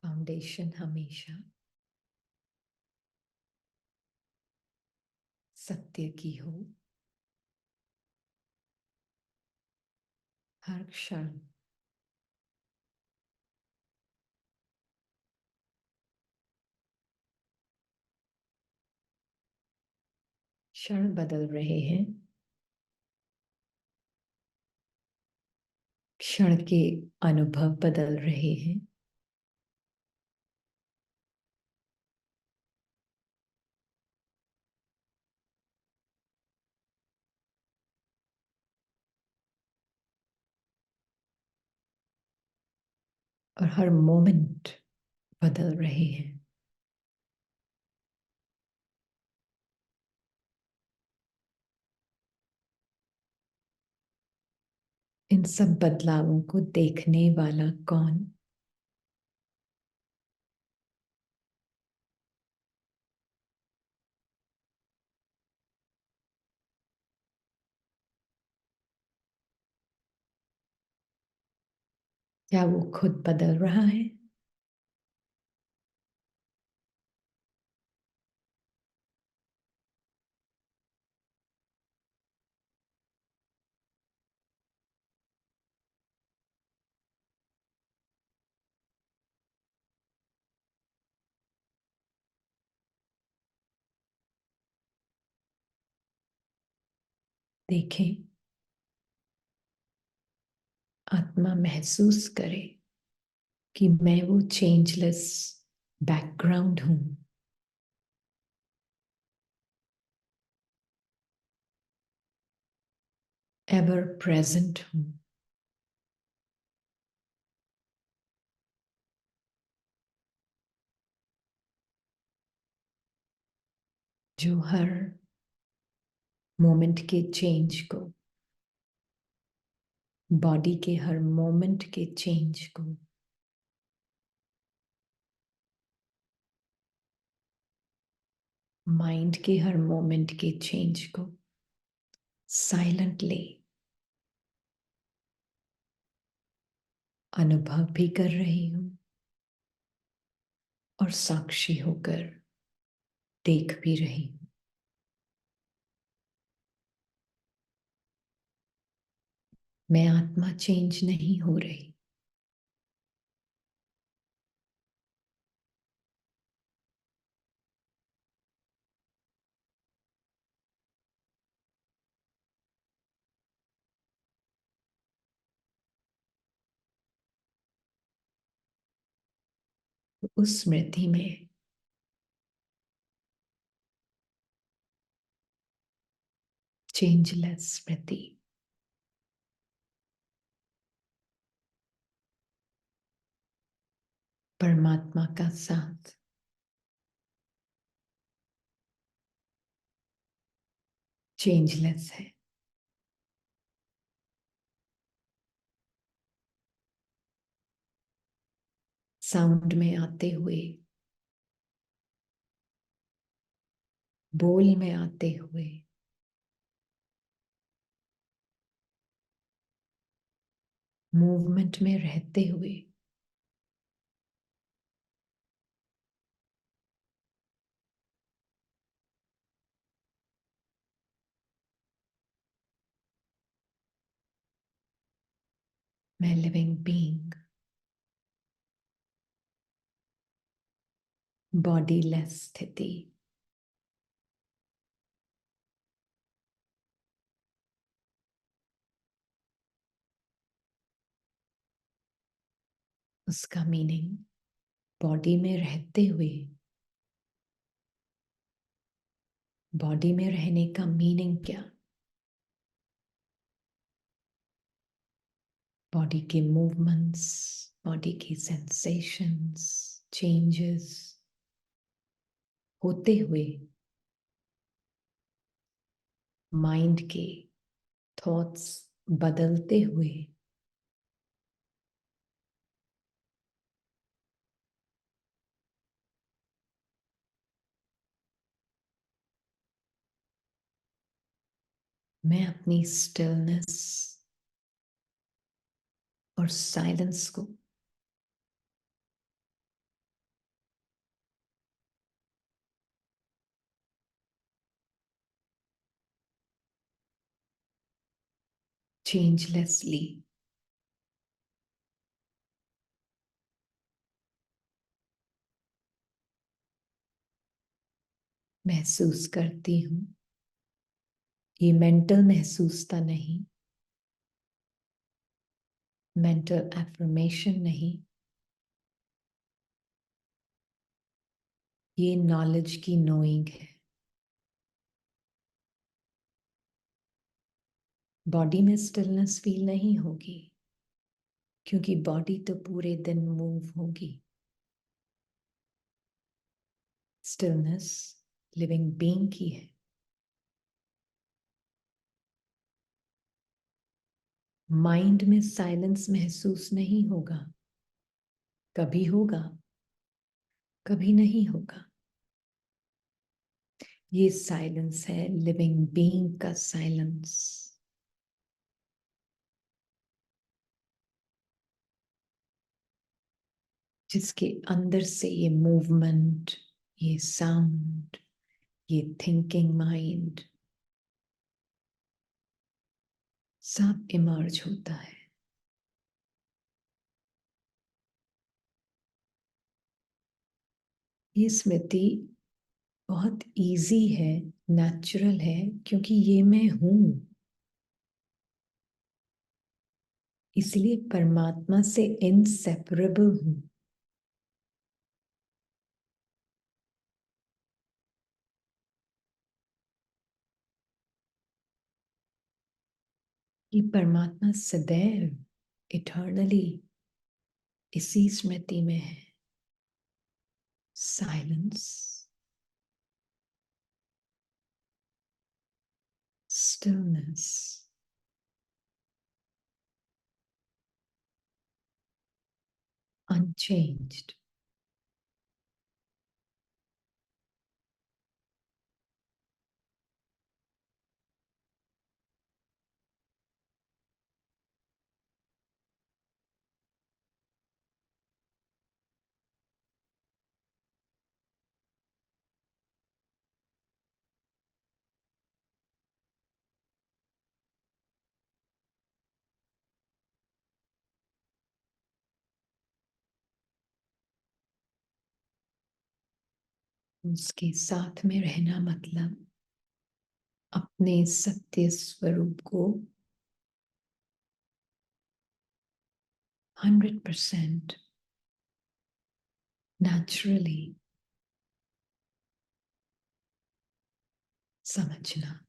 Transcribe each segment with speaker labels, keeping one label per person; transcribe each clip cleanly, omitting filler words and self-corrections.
Speaker 1: Foundation हमेशा सत्य की हो, हर क्षण क्षण बदल रहे हैं, क्षण के अनुभव बदल रहे हैं। और हर मोमेंट बदल रहे हैं। इन सब बदलावों को देखने वाला कौन? क्या वो खुद बदल रहा है? देखें, आत्मा महसूस करे कि मैं वो चेंजलेस बैकग्राउंड हूं, एवर प्रेजेंट हूं, जो हर मोमेंट के चेंज को, बॉडी के हर मोमेंट के चेंज को, माइंड के हर मोमेंट के चेंज को साइलेंटली अनुभव भी कर रही हूं और साक्षी होकर देख भी रही हूं। मैं आत्मा चेंज नहीं हो रही। उस स्मृति में चेंजलेस स्मृति, परमात्मा का साथ चेंजलेस है। साउंड में आते हुए, बोल में आते हुए, मूवमेंट में रहते हुए, मैं लिविंग बीइंग, बॉडी लेस स्थिति, उसका मीनिंग बॉडी में रहते हुए, बॉडी में रहने का मीनिंग क्या? बॉडी के मूवमेंट्स, बॉडी की सेंसेशंस, चेंजेस होते हुए, माइंड के थॉट्स बदलते हुए, मैं अपनी स्टिलनेस और साइलेंस को चेंजलेसली महसूस करती हूं। ये मेंटल महसूसता नहीं, मेंटल एफर्मेशन नहीं, ये नॉलेज की नोइंग है। बॉडी में स्टिलनेस फील नहीं होगी, क्योंकि बॉडी तो पूरे दिन मूव होगी। स्टिलनेस लिविंग बीइंग की है। माइंड में साइलेंस महसूस नहीं होगा, कभी होगा, कभी नहीं होगा। ये साइलेंस है लिविंग बीइंग का साइलेंस। जिसके अंदर से ये मूवमेंट, ये साउंड, ये थिंकिंग माइंड सब इमर्ज होता है। ये स्मृति बहुत इजी है, नेचुरल है, क्योंकि ये मैं हूं। इसलिए परमात्मा से इनसेपरेबल हूं। ये परमात्मा सदैव इटर्नली इसी स्मृति में है। Silence, stillness, unchanged. उसके साथ में रहना मतलब अपने सत्य स्वरूप को 100% नेचुरली समझना।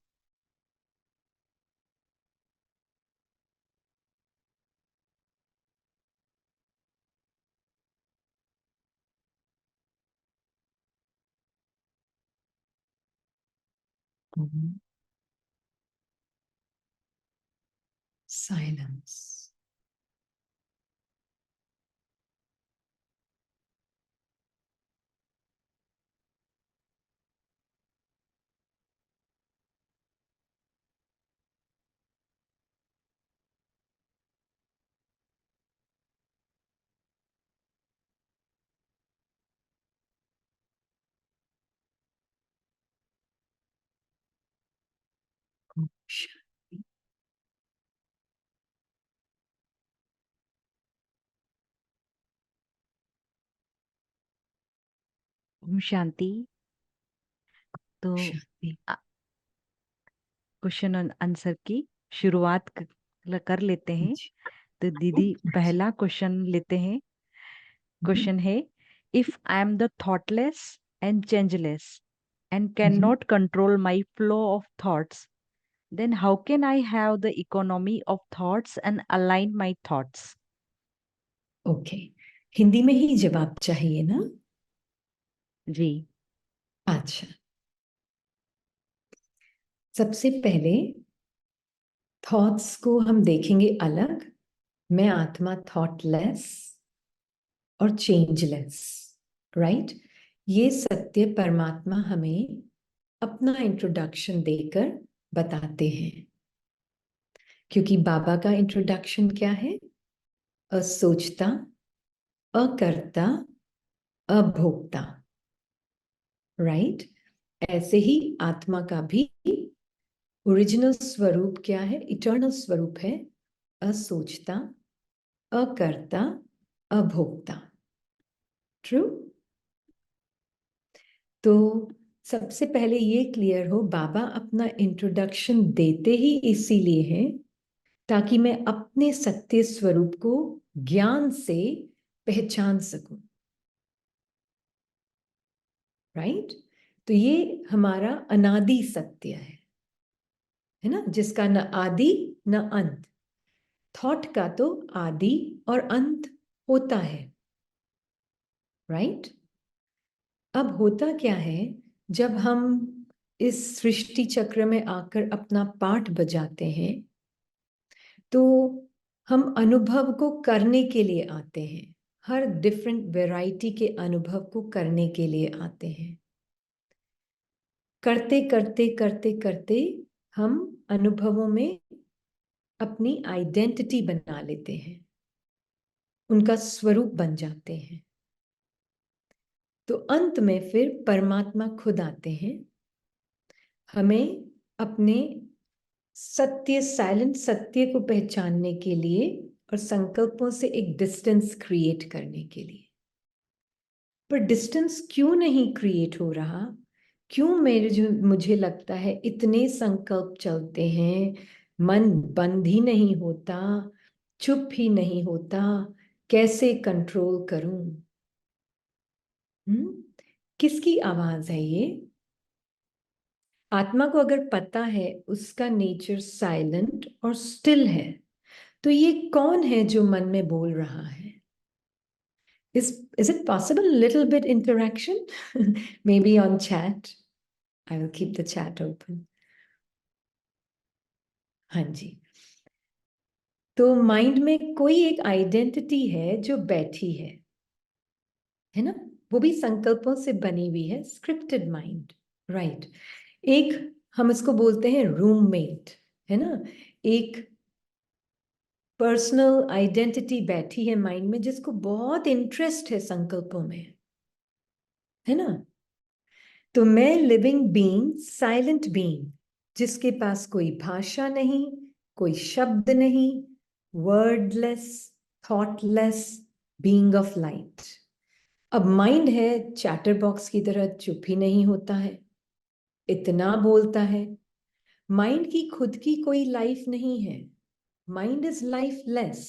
Speaker 1: साइलेंस। शांति।
Speaker 2: ओम शांति। तो
Speaker 1: शांति।
Speaker 2: क्वेश्चन और आंसर की शुरुआत कर लेते हैं।
Speaker 1: जी।
Speaker 2: तो दीदी पहला क्वेश्चन लेते हैं। क्वेश्चन है, if I am the thoughtless and changeless and can not control my flow of thoughts, then how can I have the economy of thoughts and align my thoughts?
Speaker 1: Okay, Hindi में ही जवाब चाहिए ना?
Speaker 2: जी।
Speaker 1: अच्छा, सबसे पहले थॉट्स को हम देखेंगे अलग। मैं आत्मा थॉटलेस और चेंजलेस, राइट? ये सत्य परमात्मा हमें अपना इंट्रोडक्शन देकर बताते हैं। क्योंकि बाबा का इंट्रोडक्शन क्या है? असोचता, अकर्ता, अभोक्ता, राइट? ऐसे ही आत्मा का भी ओरिजिनल स्वरूप क्या है? इटर्नल स्वरूप है असोचता, अकर्ता, अभोक्ता। ट्रू? तो सबसे पहले ये क्लियर हो, बाबा अपना इंट्रोडक्शन देते ही इसीलिए है ताकि मैं अपने सत्य स्वरूप को ज्ञान से पहचान सकूं, राइट? तो ये हमारा अनादि सत्य है ना, जिसका न आदि न अंत। थॉट का तो आदि और अंत होता है, राइट? अब होता क्या है, जब हम इस सृष्टि चक्र में आकर अपना पाठ बजाते हैं तो हम अनुभव को करने के लिए आते हैं, हर डिफरेंट वैरायटी के अनुभव को करने के लिए आते हैं। करते करते करते करते हम अनुभवों में अपनी आइडेंटिटी बना लेते हैं, उनका स्वरूप बन जाते हैं। तो अंत में फिर परमात्मा खुद आते हैं हमें अपने सत्य, साइलेंट सत्य को पहचानने के लिए और संकल्पों से एक डिस्टेंस क्रिएट करने के लिए। पर डिस्टेंस क्यों नहीं क्रिएट हो रहा? क्यों मुझे लगता है इतने संकल्प चलते हैं, मन बंद ही नहीं होता, चुप ही नहीं होता, कैसे कंट्रोल करूं? किसकी आवाज है ये? आत्मा को अगर पता है उसका नेचर साइलेंट और स्टिल है, तो ये कौन है जो मन में बोल रहा है? Is it possible a little bit interaction? Maybe on chat. I will keep the chat open. हाँ जी। तो माइंड में कोई एक आइडेंटिटी है जो बैठी है ना? वो भी संकल्पों से बनी हुई है, स्क्रिप्टेड माइंड, राइट? एक हम इसको बोलते हैं रूममेट, है ना? एक पर्सनल आइडेंटिटी बैठी है माइंड में जिसको बहुत इंटरेस्ट है संकल्पों में, है ना? तो मैं लिविंग बीइंग, साइलेंट बीइंग, जिसके पास कोई भाषा नहीं, कोई शब्द नहीं, wordless, thoughtless being of light. अब माइंड है चैटर बॉक्स की तरह, चुप ही नहीं होता है, इतना बोलता है। माइंड की खुद की कोई लाइफ नहीं है, माइंड इज लाइफलेस।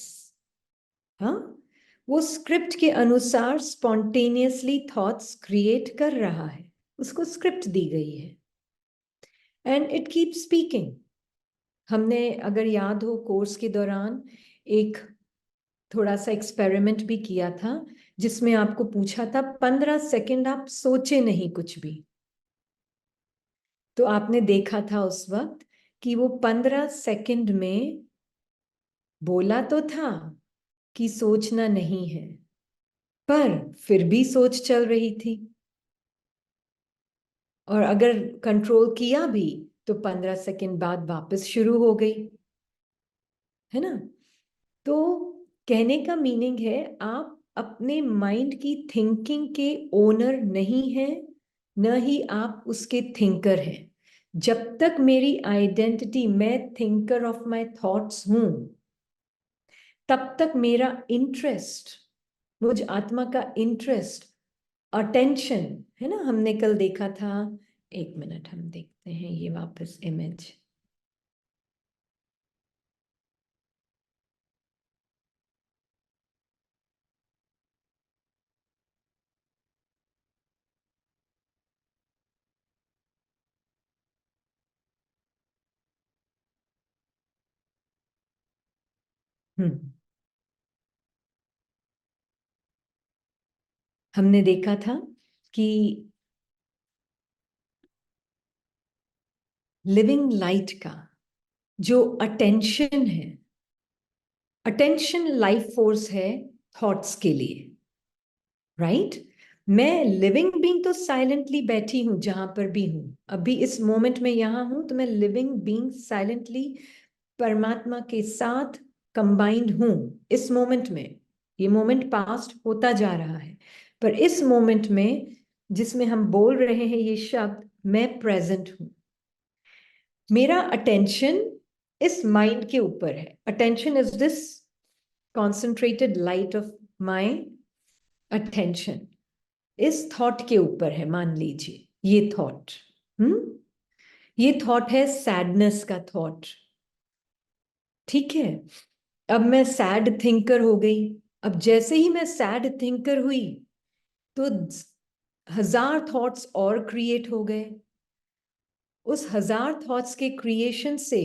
Speaker 1: हाँ, वो स्क्रिप्ट के अनुसार स्पॉन्टेनियसली थॉट्स क्रिएट कर रहा है, उसको स्क्रिप्ट दी गई है एंड इट कीप स्पीकिंग। हमने अगर याद हो कोर्स के दौरान एक थोड़ा सा एक्सपेरिमेंट भी किया था जिसमें आपको पूछा था 15 सेकंड आप सोचे नहीं कुछ भी। तो आपने देखा था उस वक्त कि वो 15 सेकंड में बोला तो था कि सोचना नहीं है, पर फिर भी सोच चल रही थी। और अगर कंट्रोल किया भी तो 15 सेकंड बाद वापस शुरू हो गई, है ना? तो कहने का मीनिंग है आप अपने माइंड की थिंकिंग के ओनर नहीं हैं, न ही आप उसके थिंकर हैं। जब तक मेरी आइडेंटिटी मैं थिंकर ऑफ माय थॉट्स हूं, तब तक मेरा इंटरेस्ट, मुझ आत्मा का इंटरेस्ट, अटेंशन, है ना? हमने कल देखा था, एक मिनट हम देखते हैं ये वापस इमेज। हमने देखा था कि लिविंग लाइट का जो अटेंशन है, अटेंशन लाइफ फोर्स है थॉट्स के लिए, राइट? मैं लिविंग बीइंग तो साइलेंटली बैठी हूं जहां पर भी हूं, अभी इस मोमेंट में यहां हूं तो मैं लिविंग बीइंग साइलेंटली परमात्मा के साथ कंबाइंड हूं इस मोमेंट में। ये मोमेंट पास्ट होता जा रहा है, पर इस मोमेंट में जिसमें हम बोल रहे हैं ये शब्द, मैं प्रेजेंट हूं। मेरा अटेंशन इस माइंड के ऊपर है। Attention is this concentrated light of my attention इस थॉट के ऊपर है। मान लीजिए ये थॉट, ये थॉट है सैडनेस का थॉट। ठीक है, अब मैं सैड थिंकर हो गई। अब जैसे ही मैं सैड थिंकर हुई तो 1000 थॉट्स और क्रिएट हो गए। उस 1000 थॉट्स के क्रिएशन से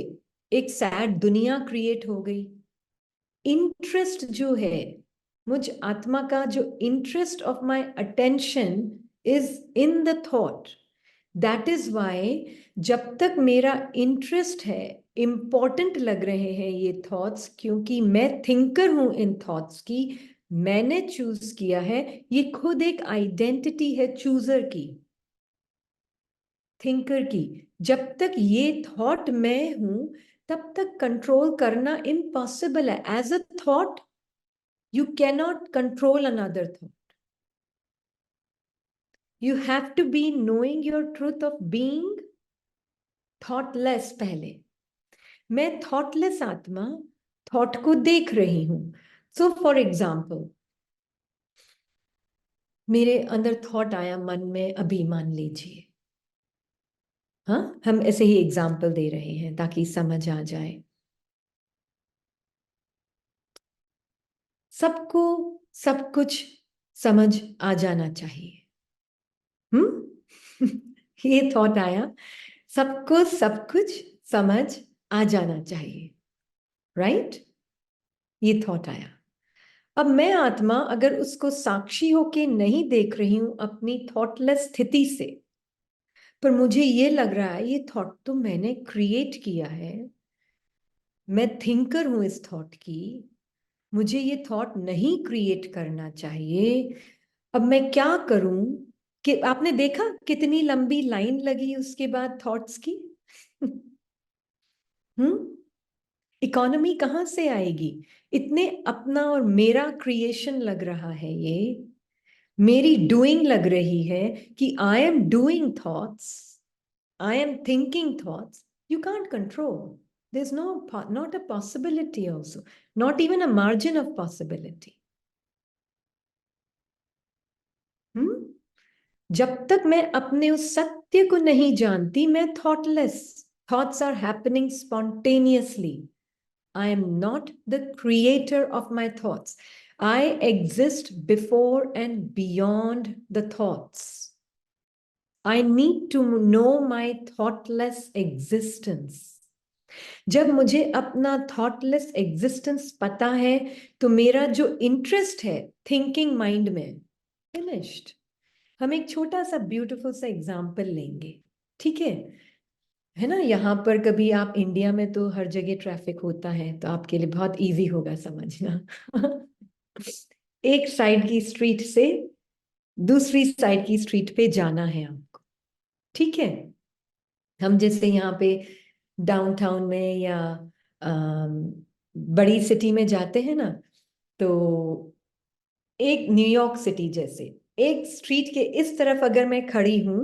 Speaker 1: एक सैड दुनिया क्रिएट हो गई। इंटरेस्ट जो है, मुझ आत्मा का जो interest of my attention is in the thought. That is why जब तक मेरा इंटरेस्ट है, इंपॉर्टेंट लग रहे हैं ये थॉट्स, क्योंकि मैं थिंकर हूं इन थॉट्स की, मैंने चूज किया है। ये खुद एक आइडेंटिटी है चूजर की, थिंकर की। जब तक ये थॉट मैं हूं तब तक कंट्रोल करना इम्पॉसिबल है। As a thought you cannot control another thought. You have to be knowing your truth of being thoughtless पहले। मैं थॉटलेस आत्मा थॉट को देख रही हूं। सो फॉर एग्जाम्पल, मेरे अंदर थॉट आया मन में, अभी मान लीजिए, हाँ, हम ऐसे ही एग्जाम्पल दे रहे हैं ताकि समझ आ जाए। सबको सब कुछ समझ आ जाना चाहिए। ये थॉट आया, सबको सब कुछ समझ आ जाना चाहिए, राइट? ये थॉट आया। अब मैं आत्मा अगर उसको साक्षी होके नहीं देख रही हूं अपनी थॉटलेस स्थिति से, पर मुझे ये लग रहा है ये थॉट तो मैंने क्रिएट किया है, मैं थिंकर हूं इस थॉट की, मुझे ये थॉट नहीं क्रिएट करना चाहिए। अब मैं क्या करूं? कि आपने देखा कितनी लंबी लाइन लगी उसके बाद थॉट्स की। इकोनॉमी कहां से आएगी? इतने अपना और मेरा क्रिएशन लग रहा है, ये मेरी डूइंग लग रही है कि I am doing thoughts, I am thinking thoughts. You can't control. There is no, not a possibility also, not even a margin of possibility. जब तक मैं अपने उस सत्य को नहीं जानती, मैं thoughtless. Thoughts are happening spontaneously. I am not the creator of my thoughts. I exist before and beyond the thoughts. I need to know my thoughtless existence. जब मुझे अपना थॉटलेस एग्जिस्टेंस पता है तो मेरा जो इंटरेस्ट है थिंकिंग माइंड में फिनिश्ड। हम एक छोटा सा ब्यूटीफुल सा एग्जाम्पल लेंगे, ठीक है ना? यहाँ पर कभी आप इंडिया में तो हर जगह ट्रैफिक होता है, तो आपके लिए बहुत इजी होगा समझना। एक साइड की स्ट्रीट से दूसरी साइड की स्ट्रीट पे जाना है आपको, ठीक है? हम जैसे यहाँ पे डाउनटाउन में या बड़ी सिटी में जाते हैं ना, तो एक न्यूयॉर्क सिटी जैसे एक स्ट्रीट के इस तरफ अगर मैं खड़ी हूं,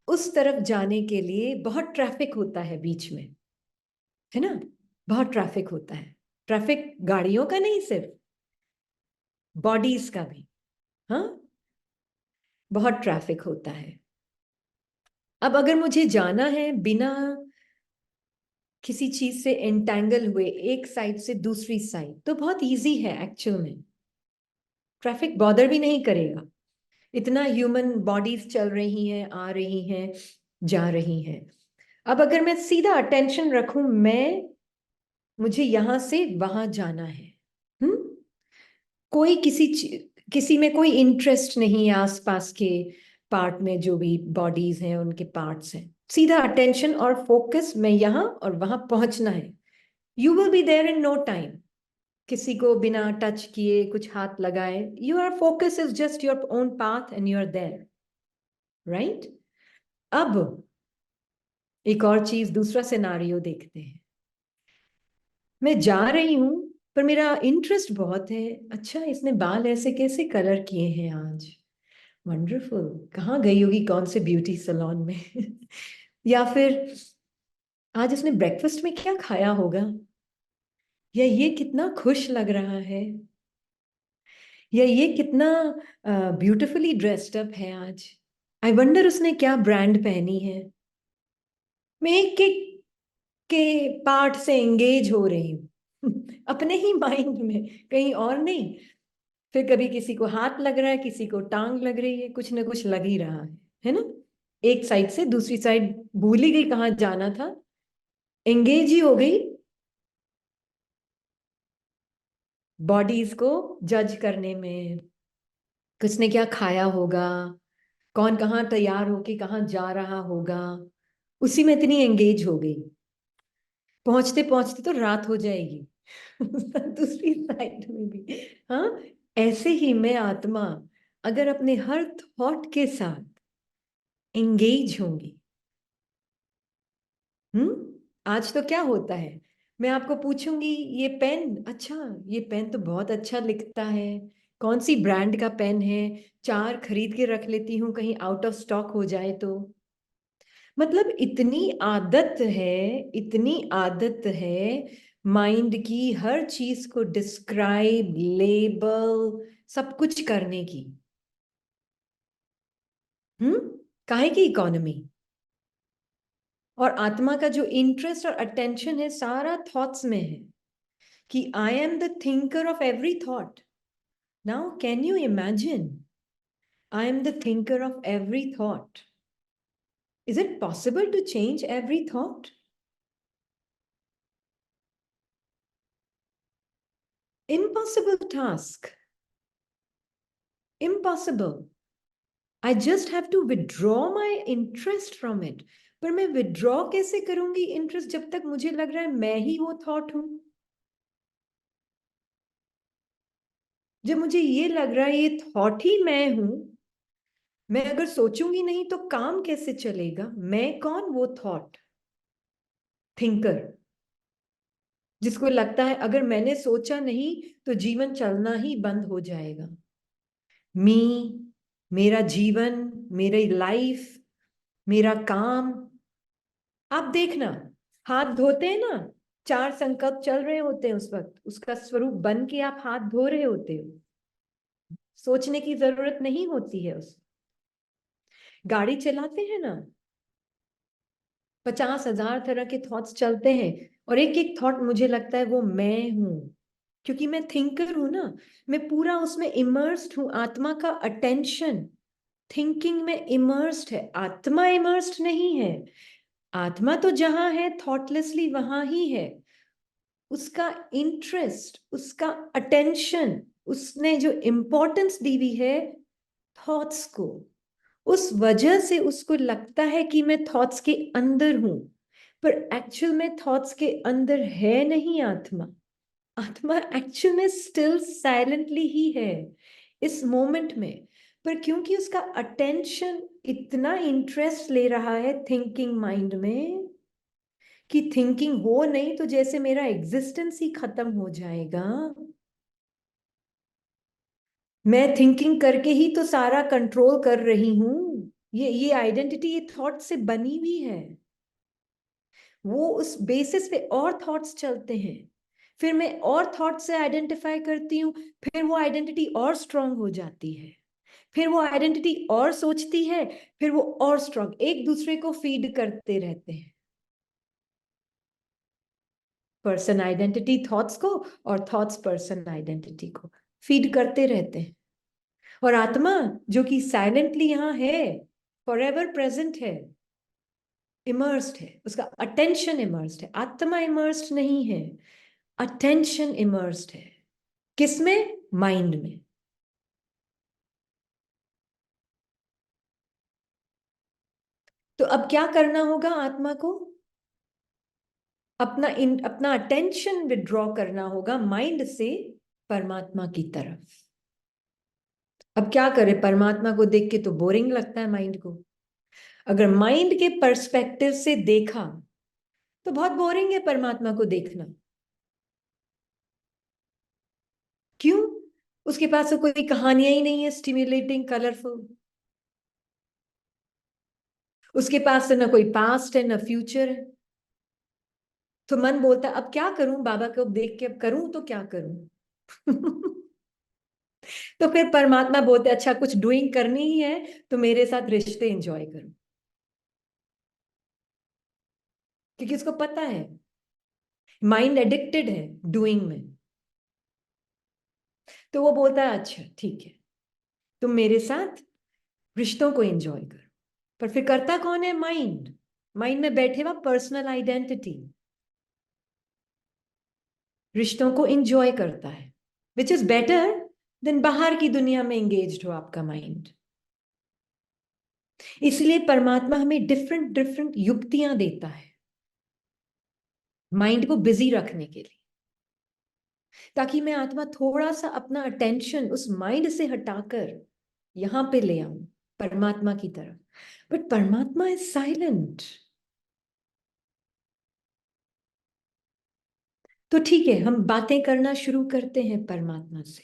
Speaker 1: उस तरफ जाने के लिए बहुत ट्रैफिक होता है बीच में, है ना? बहुत ट्रैफिक होता है। ट्रैफिक गाड़ियों का नहीं, सिर्फ बॉडीज का भी, हाँ, बहुत ट्रैफिक होता है। अब अगर मुझे जाना है बिना किसी चीज से एंटेंगल हुए एक साइड से दूसरी साइड, तो बहुत इजी है एक्चुअल में। ट्रैफिक बॉदर भी नहीं करेगा, इतना ह्यूमन बॉडीज चल रही हैं, आ रही हैं, जा रही हैं। अब अगर मैं सीधा अटेंशन रखूं, मैं मुझे यहां से वहां जाना है, कोई किसी में कोई इंटरेस्ट नहीं है, आसपास के पार्ट में जो भी बॉडीज हैं उनके पार्ट्स हैं, सीधा अटेंशन और फोकस, मैं यहां और वहां पहुंचना है। You will be there in no time. किसी को बिना टच किए कुछ हाथ लगाए, your focus is just your own path and you are there, right? अब एक और चीज, दूसरा सिनारियो देखते हैं। मैं जा रही हूँ पर मेरा इंटरेस्ट बहुत है। अच्छा, इसने बाल ऐसे कैसे कलर किए हैं आज, वंडरफुल। कहाँ गई होगी, कौन से ब्यूटी सैलून में या फिर आज उसने ब्रेकफास्ट में क्या खाया होगा, या ये कितना खुश लग रहा है, या ये कितना ब्यूटिफुली ड्रेस्ड अप है आज। आई वंडर उसने क्या ब्रांड पहनी है। मैं एक एक के पार्ट से एंगेज हो रही हूँ अपने ही माइंड में, कहीं और नहीं। फिर कभी किसी को हाथ लग रहा है, किसी को टांग लग रही है, कुछ ना कुछ लग ही रहा है ना। एक साइड से दूसरी साइड भूल ही गई कहाँ जाना था, एंगेज ही हो गई बॉडीज को जज करने में। किसने क्या खाया होगा, कौन कहाँ तैयार होके कहाँ जा रहा होगा, उसी में इतनी एंगेज हो गई। पहुंचते पहुंचते तो रात हो जाएगी दूसरी साइड में भी। हाँ, ऐसे ही मैं आत्मा अगर अपने हर थॉट के साथ एंगेज होंगी। आज तो क्या होता है, मैं आपको पूछूंगी ये पेन, अच्छा ये पेन तो बहुत अच्छा लिखता है, कौन सी ब्रांड का पेन है, चार खरीद के रख लेती हूँ कहीं आउट ऑफ स्टॉक हो जाए तो। मतलब इतनी आदत है, इतनी आदत है माइंड की हर चीज को डिस्क्राइब, लेबल, सब कुछ करने की। हम्म काहे की इकोनॉमी। और आत्मा का जो इंटरेस्ट और अटेंशन है सारा थॉट्स में है, कि I am the thinker of every thought. Now can you imagine, I am the thinker of every thought. Is it possible to change every thought? Impossible task, impossible. I just have to withdraw my interest from it. पर मैं withdraw कैसे करूंगी interest जब तक मुझे लग रहा है मैं ही वो थॉट हूं। जब मुझे ये लग रहा है ये थॉट ही मैं हूं, मैं अगर सोचूंगी नहीं तो काम कैसे चलेगा। मैं कौन, वो थॉट, थिंकर, जिसको लगता है अगर मैंने सोचा नहीं तो जीवन चलना ही बंद हो जाएगा। मी, मेरा जीवन, मेरी लाइफ, मेरा काम। आप देखना, हाथ धोते हैं ना, चार संकल्प चल रहे होते हैं उस वक्त, उसका स्वरूप बन के आप हाथ धो रहे होते हो, सोचने की जरूरत नहीं होती है उस। गाड़ी चलाते हैं ना, 50,000 तरह के थॉट्स चलते हैं, और एक एक थॉट मुझे लगता है वो मैं हूं, क्योंकि मैं थिंकर हूं ना। मैं पूरा उसमें इमर्स्ड हूं, आत्मा का अटेंशन थिंकिंग में इमर्स्ड है, आत्मा इमर्स्ड नहीं है। आत्मा तो जहां है थॉटलेसली वहां ही है। उसका इंटरेस्ट, उसका अटेंशन, उसने जो इम्पोर्टेंस दी हुई है थॉट्स को, उस वजह से उसको लगता है कि मैं थॉट्स के अंदर हूं। पर एक्चुअल में थॉट्स के अंदर है नहीं आत्मा। आत्मा एक्चुअल में स्टिल साइलेंटली ही है इस मोमेंट में। पर क्योंकि उसका अटेंशन इतना इंटरेस्ट ले रहा है थिंकिंग माइंड में, कि थिंकिंग हो नहीं तो जैसे मेरा एग्जिस्टेंस ही खत्म हो जाएगा। मैं थिंकिंग करके ही तो सारा कंट्रोल कर रही हूं। ये आइडेंटिटी ये थॉट से बनी हुई है। वो उस बेसिस पे और थॉट्स चलते हैं, फिर मैं और थॉट से आइडेंटिफाई करती हूँ, फिर वो आइडेंटिटी और स्ट्रांग हो जाती है, फिर वो आइडेंटिटी और सोचती है, फिर वो और स्ट्रांग, एक दूसरे को फीड करते रहते हैं। पर्सन आइडेंटिटी थॉट्स को, और थॉट्स पर्सन आइडेंटिटी को फीड करते रहते हैं। और आत्मा जो कि साइलेंटली यहाँ है, फॉर एवर प्रेजेंट है, इमर्स्ड है, उसका अटेंशन इमर्स्ड है। आत्मा इमर्स्ड नहीं है, अटेंशन इमर्स्ड है। किसमें? माइंड में। तो अब क्या करना होगा आत्मा को? अपना अटेंशन विड्रॉ करना होगा माइंड से परमात्मा की तरफ। अब क्या करे, परमात्मा को देख के तो बोरिंग लगता है माइंड को। अगर माइंड के पर्सपेक्टिव से देखा तो बहुत बोरिंग है परमात्मा को देखना। क्यों? उसके पास तो कोई कहानियां ही नहीं है स्टिम्युलेटिंग, कलरफुल। उसके पास तो ना कोई पास्ट है ना फ्यूचर है। तो मन बोलता अब क्या करूं, बाबा को देख के अब करूं तो क्या करूं? तो फिर परमात्मा बोलते अच्छा कुछ डूइंग करनी ही है तो मेरे साथ रिश्ते एंजॉय करो, क्योंकि उसको पता है माइंड एडिक्टेड है डूइंग में। तो वो बोलता है अच्छा ठीक है, तुम मेरे साथ रिश्तों को एंजॉय करो। पर फिर करता कौन है? माइंड। माइंड में बैठे हुआ पर्सनल आइडेंटिटी रिश्तों को एंजॉय करता है, विच इज बेटर देन बाहर की दुनिया में एंगेज्ड हो आपका माइंड। इसलिए परमात्मा हमें डिफरेंट डिफरेंट युक्तियां देता है माइंड को बिजी रखने के लिए, ताकि मैं आत्मा थोड़ा सा अपना अटेंशन उस माइंड से हटाकर यहां पे ले आऊं परमात्मा की तरफ। बट परमात्मा इज साइलेंट। तो ठीक है, हम बातें करना शुरू करते हैं परमात्मा से।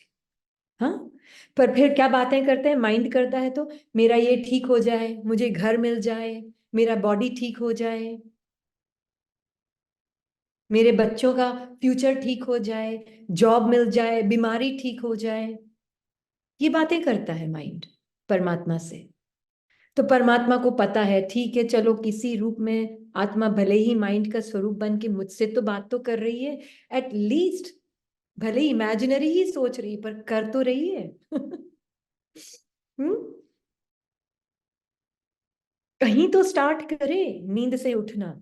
Speaker 1: हाँ, पर फिर क्या बातें करते हैं? माइंड करता है तो मेरा ये ठीक हो जाए, मुझे घर मिल जाए, मेरा बॉडी ठीक हो जाए, मेरे बच्चों का फ्यूचर ठीक हो जाए, जॉब मिल जाए, बीमारी ठीक हो जाए। ये बातें करता है माइंड परमात्मा से। तो परमात्मा को पता है ठीक है, चलो किसी रूप में आत्मा भले ही माइंड का स्वरूप बन के मुझसे तो बात तो कर रही है, एट लीस्ट भले ही इमेजिनरी ही सोच रही पर कर तो रही है। हम्म, कहीं तो स्टार्ट करे नींद से उठना।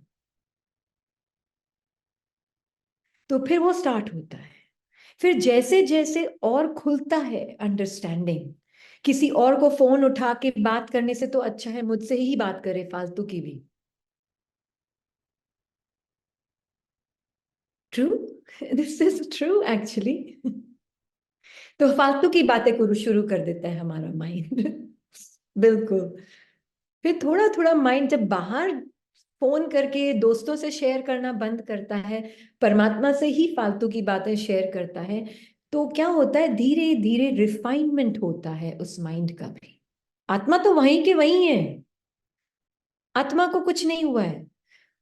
Speaker 1: तो फिर वो स्टार्ट होता है। फिर जैसे जैसे और खुलता है अंडरस्टैंडिंग, किसी और को फोन उठा के बात करने से तो अच्छा है मुझसे ही बात करे, फालतू की भी। True, this is true actually. तो फालतू की बातें को शुरू कर देता है हमारा माइंड। बिल्कुल। फिर थोड़ा थोड़ा माइंड जब बाहर फोन करके दोस्तों से शेयर करना बंद करता है, परमात्मा से ही फालतू की बातें शेयर करता है, तो क्या होता है? धीरे धीरे रिफाइनमेंट होता है उस माइंड का भी। आत्मा तो वहीं के वहीं है, आत्मा को कुछ नहीं हुआ है,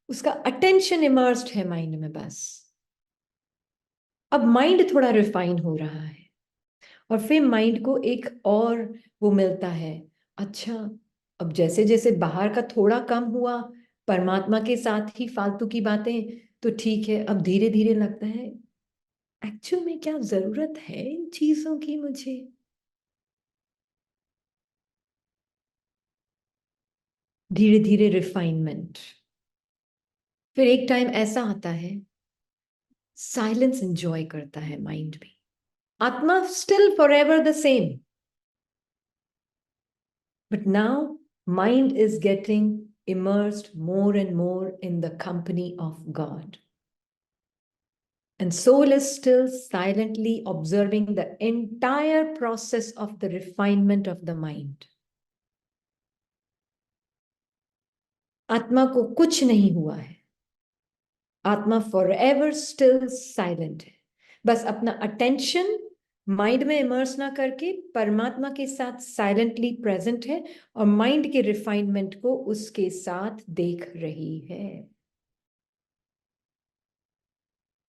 Speaker 1: उसका अटेंशन इमर्स्ड है माइंड में बस। अब माइंड थोड़ा रिफाइन हो रहा है और फिर माइंड को एक और वो मिलता है। अच्छा, अब जैसे जैसे बाहर का थोड़ा कम हुआ, परमात्मा के साथ ही फालतू की बातें, तो ठीक है, अब धीरे धीरे लगता है एक्चुअल में क्या जरूरत है इन चीजों की मुझे। धीरे धीरे रिफाइनमेंट। फिर एक टाइम ऐसा आता है साइलेंस एंजॉय करता है माइंड भी। आत्मा still for ever the same, but now mind is getting immersed more and more in the company of God. And soul is still silently observing the entire process of the refinement of the mind. आत्मा को कुछ नहीं हुआ है, आत्मा for ever still silent है। बस अपना अटेंशन माइंड में इमर्स ना करके परमात्मा के साथ साइलेंटली प्रेजेंट है और माइंड के रिफाइनमेंट को उसके साथ देख रही है।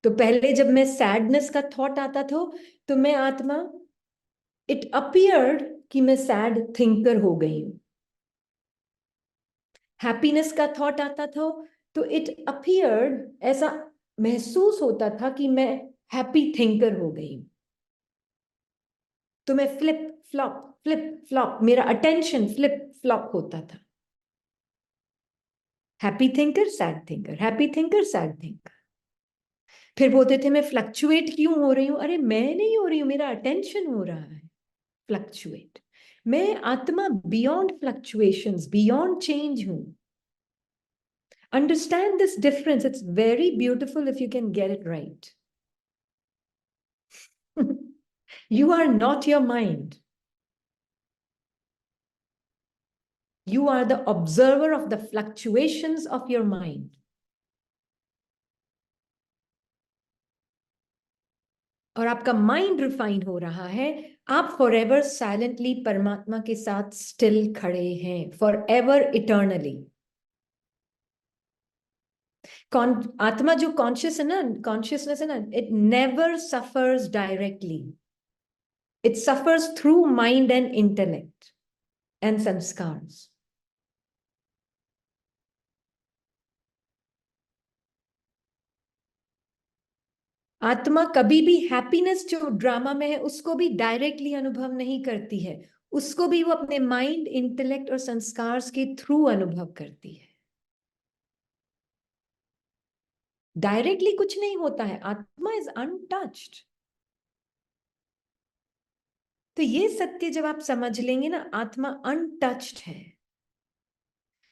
Speaker 1: तो पहले जब मैं सैडनेस का थॉट आता था तो मैं आत्मा, इट अपियर्ड कि मैं सैड थिंकर हो गई हूं। हैप्पीनेस का थॉट आता था तो इट अपियर्ड, ऐसा महसूस होता था कि मैं हैप्पी थिंकर हो गई हूं। तो मैं फ्लिप फ्लॉप, मेरा अटेंशन फ्लिप फ्लॉप होता था। Happy thinker sad thinker, happy thinker sad thinker. फिर बोलते थे मैं फ्लक्चुएट क्यों हो रही हूं? अरे मैं नहीं हो रही हूं, मेरा अटेंशन हो रहा है फ्लक्चुएट। मैं आत्मा बियॉन्ड फ्लक्चुएशंस, बियॉन्ड चेंज हूं। Understand this difference, it's very beautiful if you can get it right. You are not your mind. You are the observer of the fluctuations of your mind. और आपका mind refine हो रहा है, आप for ever silently परमात्मा के साथ still खड़े हैं, फॉर एवर इटर्नली। आत्मा जो कॉन्शियसनेस है ना, it never suffers directly, it suffers through mind and intellect and sanskars. आत्मा कभी भी हैप्पीनेस जो ड्रामा में है उसको भी डायरेक्टली अनुभव नहीं करती है, उसको भी वो अपने माइंड, इंटेलेक्ट और संस्कार के थ्रू अनुभव करती है। डायरेक्टली कुछ नहीं होता है, आत्मा इज अनटच्ड। तो ये सत्य जब आप समझ लेंगे ना, आत्मा अनटच्ड है,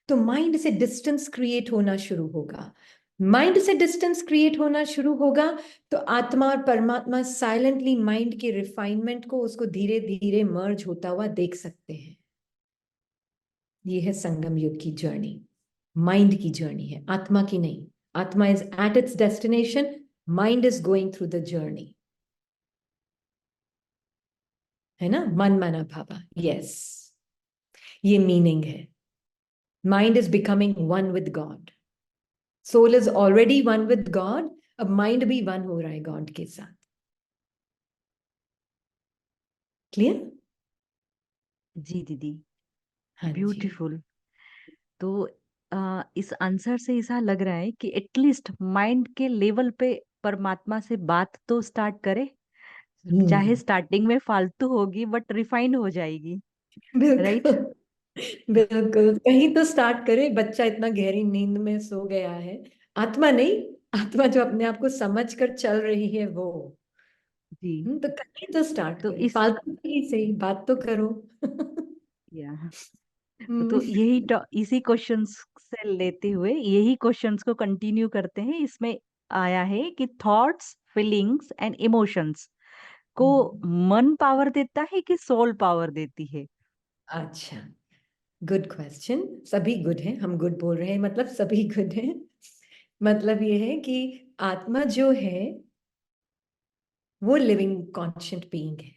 Speaker 1: तो माइंड से डिस्टेंस क्रिएट होना शुरू होगा। माइंड से डिस्टेंस क्रिएट होना शुरू होगा तो आत्मा और परमात्मा साइलेंटली माइंड के रिफाइनमेंट को, उसको धीरे धीरे मर्ज होता हुआ देख सकते हैं। ये है संगम युग की जर्नी, माइंड की जर्नी है, आत्मा की नहीं। आत्मा is at its destination, mind is going through the journey, है ना। मन मना भावा, यस, ये मीनिंग है। Mind is becoming one with God, soul is already one with God, अब माइंड भी वन हो रहा है गॉड के साथ। क्लियर?
Speaker 2: जी दीदी,
Speaker 1: हाँ जी।
Speaker 2: ब्यूटीफुल। तो इस आंसर से ऐसा लग रहा है कि एटलीस्ट माइंड के लेवल पे परमात्मा से बात तो स्टार्ट करे, चाहे
Speaker 1: हम्म।
Speaker 2: स्टार्टिंग में फालतू होगी बट रिफाइन हो जाएगी। राइट।
Speaker 1: बिल्कुल। बिल्कुल, कहीं तो स्टार्ट करे। बच्चा इतना गहरी नींद में सो गया है, आत्मा नहीं, आत्मा जो अपने आप को समझ कर चल रही है वो।
Speaker 2: जी।
Speaker 1: तो कहीं तो स्टार्ट
Speaker 2: तो
Speaker 1: करे,
Speaker 2: इस
Speaker 1: फालतू ही सही, बात तो करो।
Speaker 2: या तो
Speaker 1: हम्म।
Speaker 2: इसी क्वेश्चंस से लेते हुए यही क्वेश्चंस को कंटिन्यू करते हैं। इसमें आया है कि थॉट्स, फीलिंग्स एंड इमोशंस को मन पावर देता है कि सोल पावर देती है?
Speaker 1: अच्छा, गुड क्वेश्चन। सभी गुड हैं, हम गुड बोल रहे हैं मतलब सभी गुड हैं। मतलब ये है कि आत्मा जो है वो लिविंग कॉन्शियंट बीइंग है।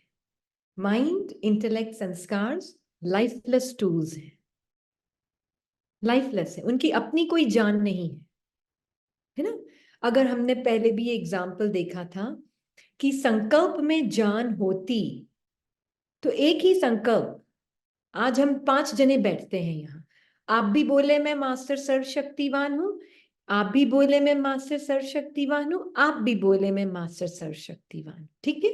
Speaker 1: माइंड, इंटेलेक्ट, संस्कार लाइफलेस टूल्स हैं, लाइफलेस है, उनकी अपनी कोई जान नहीं है ना। अगर हमने पहले भी एग्जाम्पल देखा था कि संकल्प में जान होती, तो एक ही संकल्प, आज हम 5 जने बैठते हैं यहाँ, आप भी बोले मैं मास्टर सर्वशक्तिवान हूं, आप भी बोले मैं मास्टर सर्वशक्तिवान हूं, आप भी बोले मैं मास्टर सर्वशक्तिवान, ठीक है।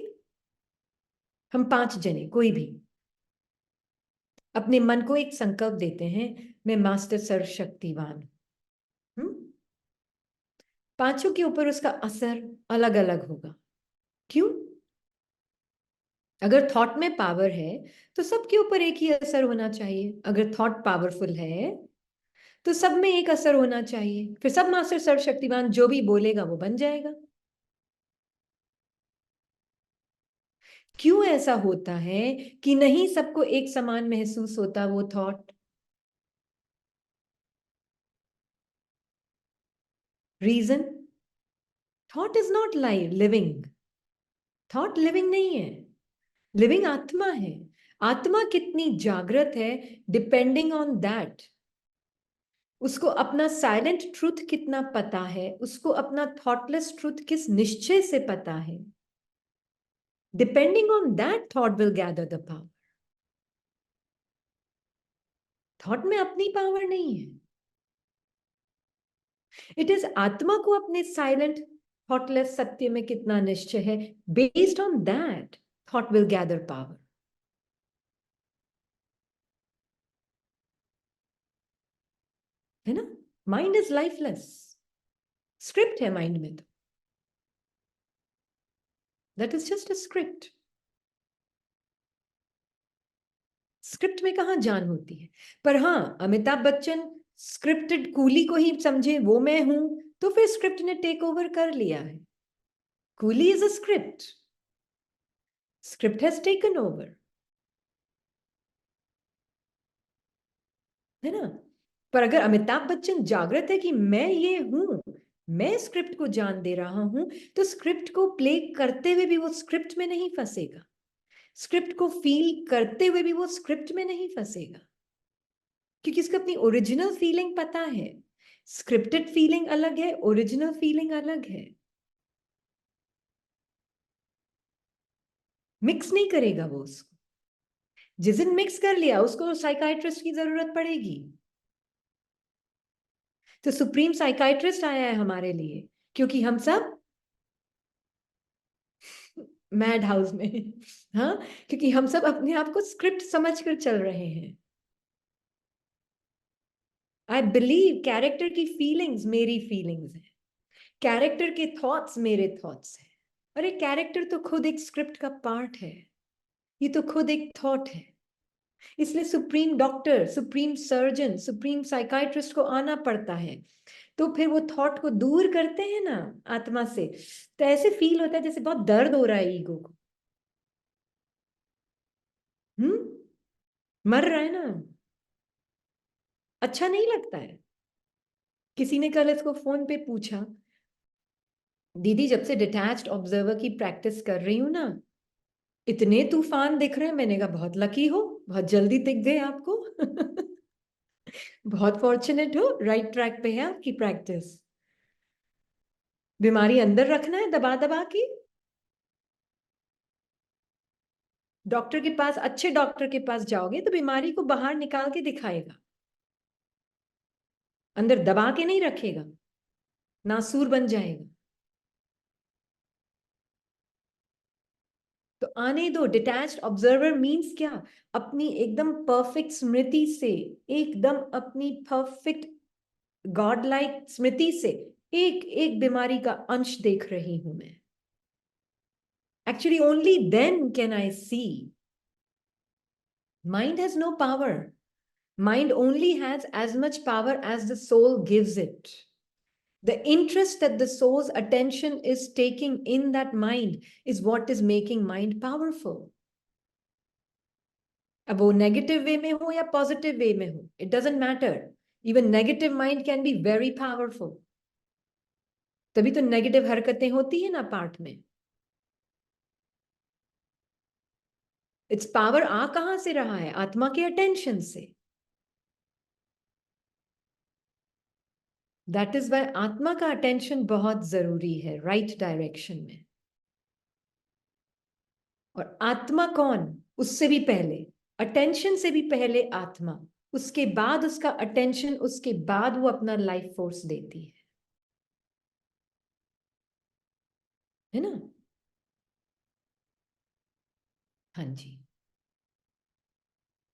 Speaker 1: हम 5 जने, कोई भी अपने मन को एक संकल्प देते हैं, मैं मास्टर सर्वशक्तिवान हूं। पांचों के ऊपर उसका असर अलग अलग होगा। क्यों? अगर थॉट में पावर है तो सबके ऊपर एक ही असर होना चाहिए। अगर थॉट पावरफुल है तो सब में एक असर होना चाहिए, फिर सब मास्टर सर्वशक्तिवान जो भी बोलेगा वो बन जाएगा। क्यों ऐसा होता है कि नहीं सबको एक समान महसूस होता वो thought? Reason, thought is not live living, thought living नहीं है, लिविंग आत्मा है। आत्मा कितनी जागृत है डिपेंडिंग ऑन दैट, उसको अपना साइलेंट ट्रूथ कितना पता है, उसको अपना थॉटलेस ट्रूथ किस निश्चय से पता है। Depending on that thought will gather the power. Thought में अपनी पावर नहीं है, इट इज आत्मा को अपने साइलेंट थॉटलेस सत्य में कितना निश्चय है, based on that thought will gather power, है ना। माइंड इज लाइफलेस, स्क्रिप्ट है माइंड में, तो that is just a script. Script में कहां जान होती है। पर हाँ, अमिताभ बच्चन स्क्रिप्टेड कूली को ही समझे वो मैं हूं, तो फिर स्क्रिप्ट ने टेक ओवर कर लिया है। Coolie is a script, script has taken over, है ना। पर अगर अमिताभ बच्चन जागृत है कि मैं ये हूं, मैं स्क्रिप्ट को जान दे रहा हूं तो स्क्रिप्ट को प्ले करते हुए भी वो स्क्रिप्ट में नहीं फंसेगा, स्क्रिप्ट को फील करते हुए भी वो स्क्रिप्ट में नहीं फंसेगा, क्योंकि उसको अपनी ओरिजिनल फीलिंग पता है। स्क्रिप्टेड फीलिंग अलग है, ओरिजिनल फीलिंग अलग है। मिक्स नहीं करेगा वो उसको। जिस दिन मिक्स कर लिया उसको साइकाइट्रिस्ट की जरूरत पड़ेगी। तो सुप्रीम साइकाइट्रिस्ट आया है हमारे लिए, क्योंकि हम सब मैड हाउस में, हाँ, क्योंकि हम सब अपने आप को स्क्रिप्ट समझकर चल रहे हैं। आई बिलीव कैरेक्टर की फीलिंग्स मेरी फीलिंग्स है, कैरेक्टर के थॉट्स मेरे थॉट्स है। अरे कैरेक्टर तो खुद एक स्क्रिप्ट का पार्ट है, ये तो खुद एक थॉट है। इसलिए supreme doctor, supreme surgeon, supreme psychiatrist को आना पड़ता है। तो फिर वो थॉट को दूर करते हैं ना आत्मा से, तो ऐसे फील होता है जैसे बहुत दर्द हो रहा है ईगो को। मर रहा है ना, अच्छा नहीं लगता है। किसी ने कल इसको फोन पे पूछा, दीदी जब से डिटैच्ड ऑब्जर्वर की प्रैक्टिस कर रही हूं ना, इतने तूफान दिख रहे हैं। मैंने कहा बहुत लकी हो, बहुत जल्दी दिख गए आपको। बहुत फॉर्चुनेट हो, राइट ट्रैक पे है आपकी प्रैक्टिस। बीमारी अंदर रखना है दबा दबा के। डॉक्टर के पास, अच्छे डॉक्टर के पास जाओगे तो बीमारी को बाहर निकाल के दिखाएगा, अंदर दबा के नहीं रखेगा, नासूर बन जाएगा। तो आने दो। डिटैच्ड ऑब्जर्वर मींस क्या? अपनी एकदम परफेक्ट स्मृति से, एकदम अपनी परफेक्ट गॉड लाइक स्मृति से एक एक बीमारी का अंश देख रही हूं मैं। Actually only then can I see. Mind has no power. Mind only has as much power as the soul gives it. The interest that the soul's attention is taking in that mind is what is making mind powerful. अब वो negative way में हो या positive way में हो, it doesn't matter. Even negative mind can be very powerful. तभी तो negative हरकतें होती है ना पार्ट में। इट्स पावर आ कहां से रहा है? आत्मा के अटेंशन से। दैट इज वाई आत्मा का अटेंशन बहुत जरूरी है राइट डायरेक्शन में। और आत्मा कौन? उससे भी पहले, अटेंशन से भी पहले आत्मा, उसके बाद उसका अटेंशन, उसके बाद वो अपना लाइफ फोर्स देती है ना? हाँ जी।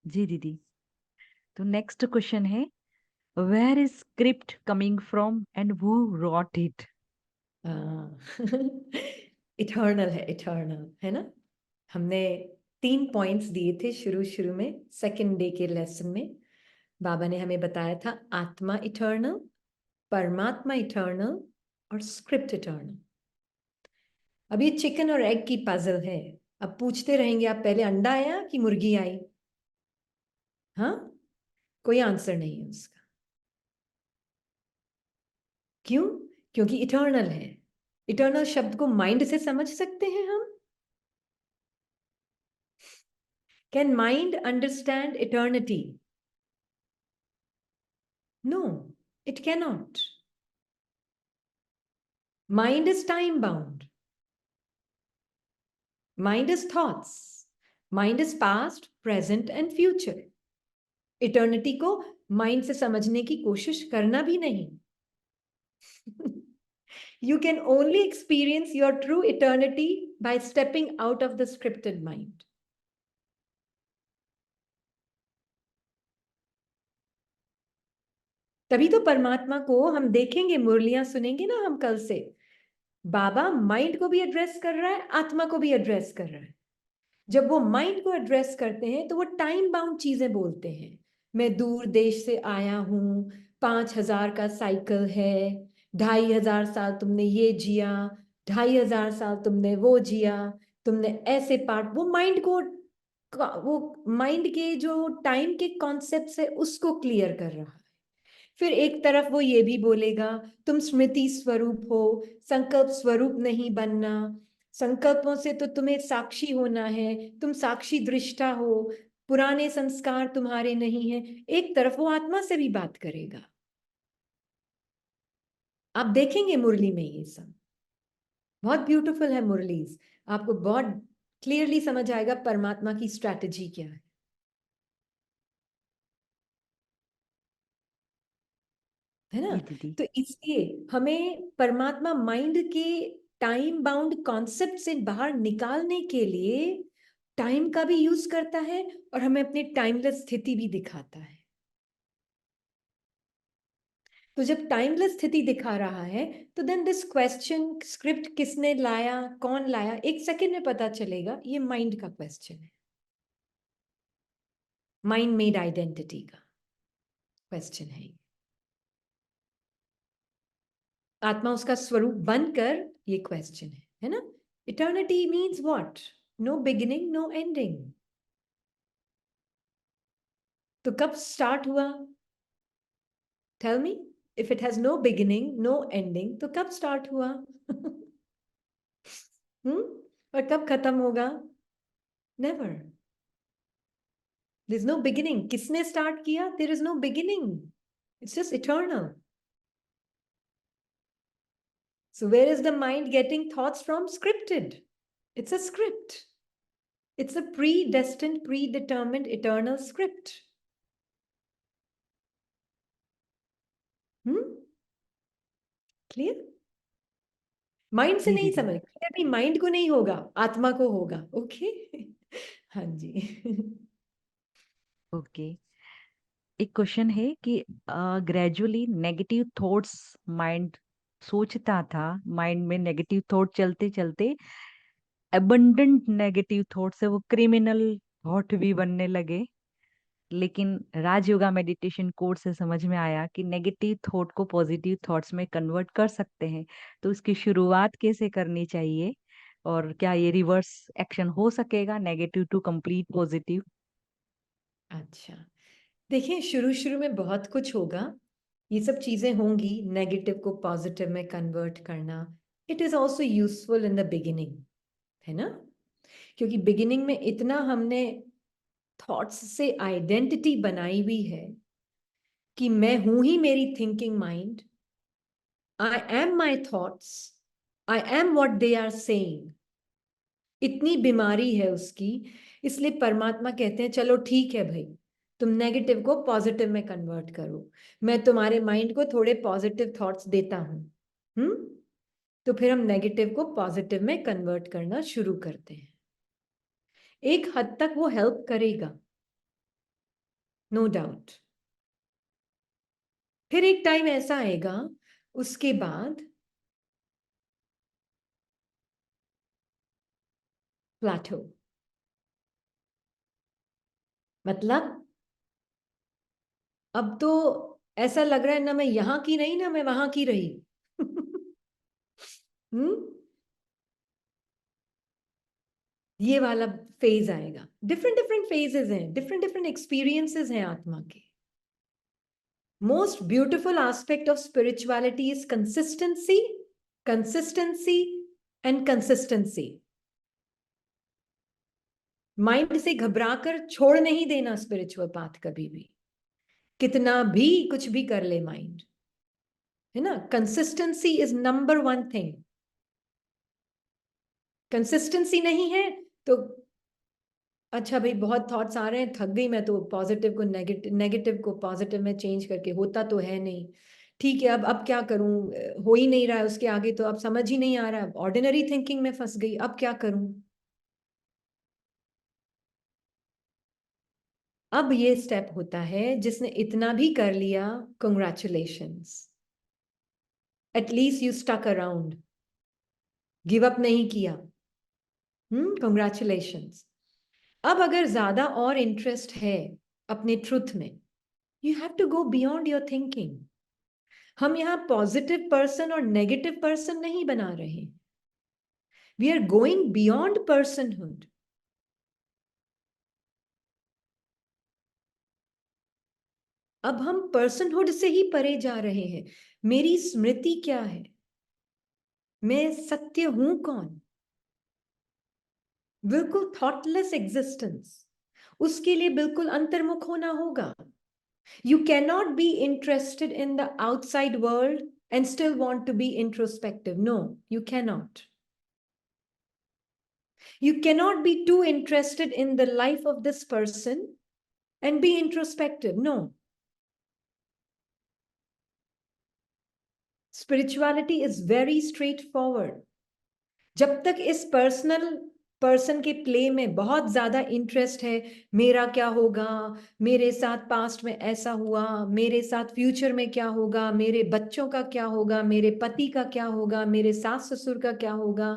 Speaker 2: जी दीदी। तो नेक्स्ट क्वेश्चन है, where is script coming from and who wrote it?
Speaker 1: Eternal है, इटर्नल है ना। हमने 3 पॉइंट्स दिए थे शुरू शुरू में, सेकेंड डे के लेसन में। बाबा ने हमें बताया था आत्मा इटर्नल, परमात्मा इटर्नल और स्क्रिप्ट इटर्नल। अब ये चिकन और एग की पजल है। अब पूछते रहेंगे आप, पहले अंडा आया कि मुर्गी आई? हाँ, कोई आंसर नहीं है उसका। क्यों? क्योंकि इटर्नल है। इटर्नल शब्द को माइंड से समझ सकते हैं हम? Can mind understand eternity? No, it cannot. Mind is time bound. Mind is thoughts. Mind is past, present and future. Eternity को माइंड से समझने की कोशिश करना भी नहीं। You can only experience your true eternity by stepping out of the scripted mind. तभी तो परमात्मा को हम देखेंगे, मुरलियां सुनेंगे ना हम कल से। बाबा माइंड को भी एड्रेस कर रहा है, आत्मा को भी एड्रेस कर रहा है। जब वो माइंड को एड्रेस करते हैं तो वो टाइम बाउंड चीजें बोलते हैं। मैं दूर देश से आया हूं, 5,000 का साइकिल है, 2,500 साल तुमने ये जिया, 2,500 साल तुमने वो जिया, तुमने ऐसे पार्ट, वो माइंड को, वो माइंड के जो टाइम के कॉन्सेप्ट है उसको क्लियर कर रहा है। फिर एक तरफ वो ये भी बोलेगा तुम स्मृति स्वरूप हो, संकल्प स्वरूप नहीं बनना, संकल्पों से तो तुम्हें साक्षी होना है, तुम साक्षी दृष्टा हो, पुराने संस्कार तुम्हारे नहीं है। एक तरफ वो आत्मा से भी बात करेगा। आप देखेंगे मुरली में ये सब बहुत ब्यूटीफुल है। मुरलीज आपको बहुत क्लियरली समझ आएगा परमात्मा की स्ट्रैटेजी क्या है ना।
Speaker 2: जी दीदी।
Speaker 1: तो इसलिए हमें परमात्मा माइंड के टाइम बाउंड कॉन्सेप्ट से बाहर निकालने के लिए टाइम का भी यूज करता है और हमें अपनी टाइमलेस स्थिति भी दिखाता है। तो जब टाइमलेस स्थिति दिखा रहा है तो देन दिस क्वेश्चन स्क्रिप्ट किसने लाया, कौन लाया, एक सेकंड में पता चलेगा ये माइंड का क्वेश्चन है, माइंड मेड आइडेंटिटी का क्वेश्चन है। आत्मा उसका स्वरूप बनकर ये क्वेश्चन है ना। Eternity means what? No beginning no ending. तो कब स्टार्ट हुआ? Tell me, if it has no beginning no ending तो कब स्टार्ट हुआ? और कब खत्म होगा? Never. There is no beginning. किसने स्टार्ट किया? There is no beginning, it's just eternal. So where is the mind getting thoughts from? Scripted. It's a script. It's a predestined, predetermined, eternal script. Clear? Mind से
Speaker 2: जी
Speaker 1: नहीं
Speaker 2: दीदी।
Speaker 1: समझ, clear mind को नहीं होगा, आत्मा को होगा। ओके। हाँ जी।
Speaker 2: ओके। एक क्वेश्चन है कि ग्रेजुअली नेगेटिव थॉट्स माइंड सोचता था, माइंड में नेगेटिव थॉट चलते चलते अबंडेंट नेगेटिव थॉट से वो क्रिमिनल थॉट भी बनने लगे। लेकिन राजयोगा मेडिटेशन कोर्स से समझ में आया कि नेगेटिव थॉट को पॉजिटिव थॉट्स में कन्वर्ट कर सकते हैं। तो इसकी शुरुआत कैसे करनी चाहिए और क्या ये रिवर्स एक्शन हो सकेगा, नेगेटिव टू कंप्लीट पॉजिटिव?
Speaker 1: अच्छा, देखिए शुरू शुरू में बहुत कुछ होगा, ये सब चीजें होंगी, नेगेटिव को पॉजिटिव में कन्वर्ट करना। It is also useful in the beginning, है ना। क्योंकि बिगिनिंग में इतना हमने थॉट्स से आइडेंटिटी बनाई हुई है कि मैं हूं ही मेरी thinking mind, I am my thoughts, I am what they are saying. इतनी बीमारी है उसकी। इसलिए परमात्मा कहते हैं चलो ठीक है भाई, तुम नेगेटिव को पॉजिटिव में कन्वर्ट करो, मैं तुम्हारे माइंड को थोड़े पॉजिटिव थॉट्स देता हूं। तो फिर हम नेगेटिव को पॉजिटिव में कन्वर्ट करना शुरू करते हैं। एक हद तक वो हेल्प करेगा, नो डाउट। फिर एक टाइम ऐसा आएगा उसके बाद प्लाटो, मतलब अब तो ऐसा लग रहा है ना मैं यहां की नहीं ना मैं वहां की रही। हम्म ये वाला फेज आएगा। डिफरेंट डिफरेंट फेजेस हैं, डिफरेंट डिफरेंट एक्सपीरियंसेस हैं आत्मा के। Most beautiful aspect of spirituality is consistency, consistency and consistency. Mind से घबराकर छोड़ नहीं देना स्पिरिचुअल पाथ कभी भी, कितना भी कुछ भी कर ले माइंड, है ना। Consistency is number one thing. Consistency नहीं है तो अच्छा भाई बहुत थॉट्स आ रहे हैं, थक गई मैं तो पॉजिटिव को नेगेटिव, नेगेटिव को पॉजिटिव में चेंज करके, होता तो है नहीं। ठीक है अब क्या करूं, हो ही नहीं रहा है उसके आगे, तो अब समझ ही नहीं आ रहा, ऑर्डिनरी थिंकिंग में फंस गई, अब क्या करूं। अब ये स्टेप होता है जिसने इतना भी कर लिया, congratulations, at least you stuck around, give up नहीं किया। कंग्रेचुलेशंस। अब अगर ज्यादा और इंटरेस्ट है अपने ट्रुथ में, you have to go beyond your thinking. हम यहां पॉजिटिव पर्सन और नेगेटिव पर्सन नहीं बना रहे, we are going beyond personhood. अब हम पर्सनहुड से ही परे जा रहे हैं। मेरी स्मृति क्या है, मैं सत्य हूं कौन, बिल्कुल थॉटलेस एग्जिस्टेंस, उसके लिए बिल्कुल अंतर्मुख होना होगा। You cannot be interested in the outside world and still want to be introspective. No, you cannot. You cannot be too interested in the life of this person and be introspective. No. Spirituality is very straightforward. जब तक इस person के play में बहुत ज्यादा interest है, मेरा क्या होगा, मेरे साथ पास्ट में ऐसा हुआ, मेरे साथ फ्यूचर में क्या होगा, मेरे बच्चों का क्या होगा, मेरे पति का क्या होगा, मेरे सास ससुर का क्या होगा,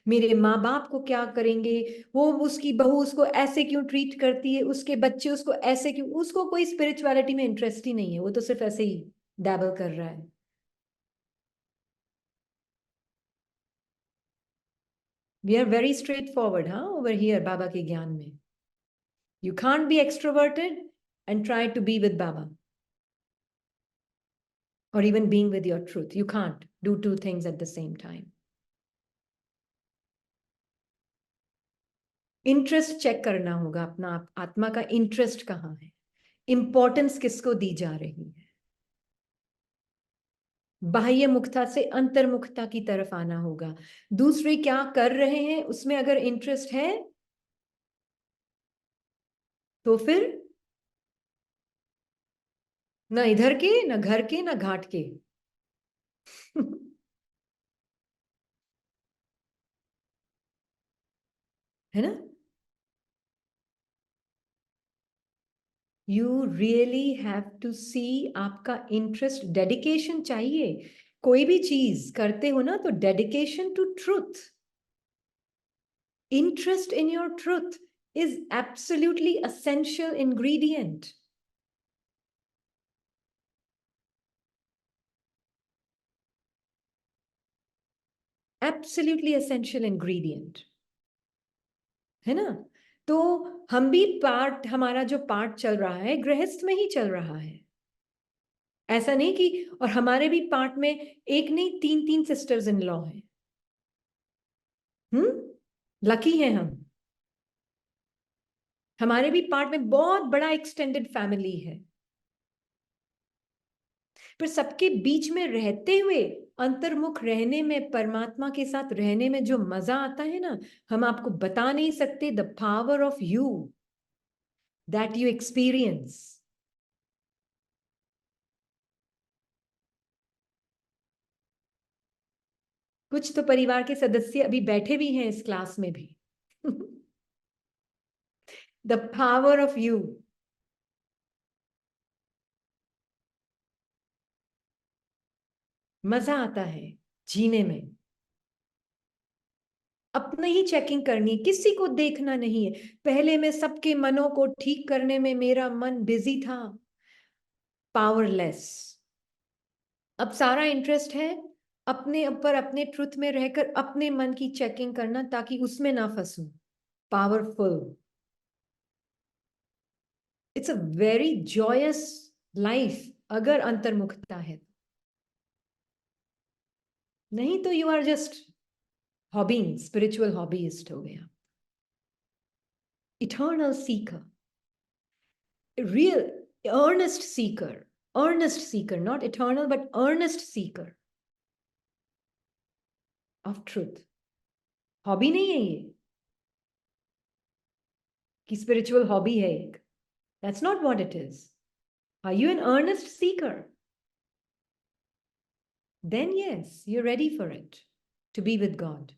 Speaker 1: मेरे माँ बाप को क्या करेंगे, वो उसकी बहू उसको ऐसे क्यों ट्रीट करती है, उसके बच्चे उसको ऐसे क्यों, उसको कोई स्पिरिचुअलिटी में इंटरेस्ट ही नहीं है, वो तो सिर्फ ऐसे ही डैबल कर रहा है। We are very straightforward, huh? Over here, Baba के ज्ञान में. You can't be extroverted and try to be with Baba. Or even being with your truth. You can't do two things at the same time. Interest check करना होगा अपना, आत्मा का interest कहाँ है, इंपॉर्टेंस किसको दी जा रही है। बाह्य मुक्ता से अंतर्मुखता की तरफ आना होगा। दूसरे क्या कर रहे हैं उसमें अगर इंटरेस्ट है तो फिर ना इधर के, ना घर के, ना घाट के। है ना। यू रियली हैव टू सी, आपका इंटरेस्ट, डेडिकेशन चाहिए। कोई भी चीज करते हो ना तो dedication to truth, interest in your truth is absolutely essential ingredient. Absolutely essential ingredient, है ना। तो हम भी पार्ट, हमारा जो पार्ट चल रहा है गृहस्थ में ही चल रहा है, ऐसा नहीं कि, और हमारे भी पार्ट में एक नहीं तीन तीन सिस्टर्स इन लॉ हैं। लकी हैं हम, हमारे भी पार्ट में बहुत बड़ा एक्सटेंडेड फैमिली है। पर सबके बीच में रहते हुए अंतर्मुख रहने में, परमात्मा के साथ रहने में जो मजा आता है ना, हम आपको बता नहीं सकते। The power of you that you experience. कुछ तो परिवार के सदस्य अभी बैठे भी हैं इस क्लास में भी। The power of you. मजा आता है जीने में। अपने ही चेकिंग करनी, किसी को देखना नहीं है। पहले मैं सबके मनों को ठीक करने में मेरा मन बिजी था, पावरलेस। अब सारा इंटरेस्ट है अपने ऊपर, अपने ट्रुथ में रहकर अपने मन की चेकिंग करना ताकि उसमें ना फंसूं, powerful. It's a very joyous life अगर अंतर्मुखता है। नहीं तो you are just hobbying, spiritual hobbyist हो गया। Eternal seeker, real earnest seeker, not eternal but earnest seeker of truth। Hobby नहीं है ये कि स्पिरिचुअल हॉबी है एक, that's not what it is। Are you an earnest seeker? Then yes, you're ready for it, to be with God।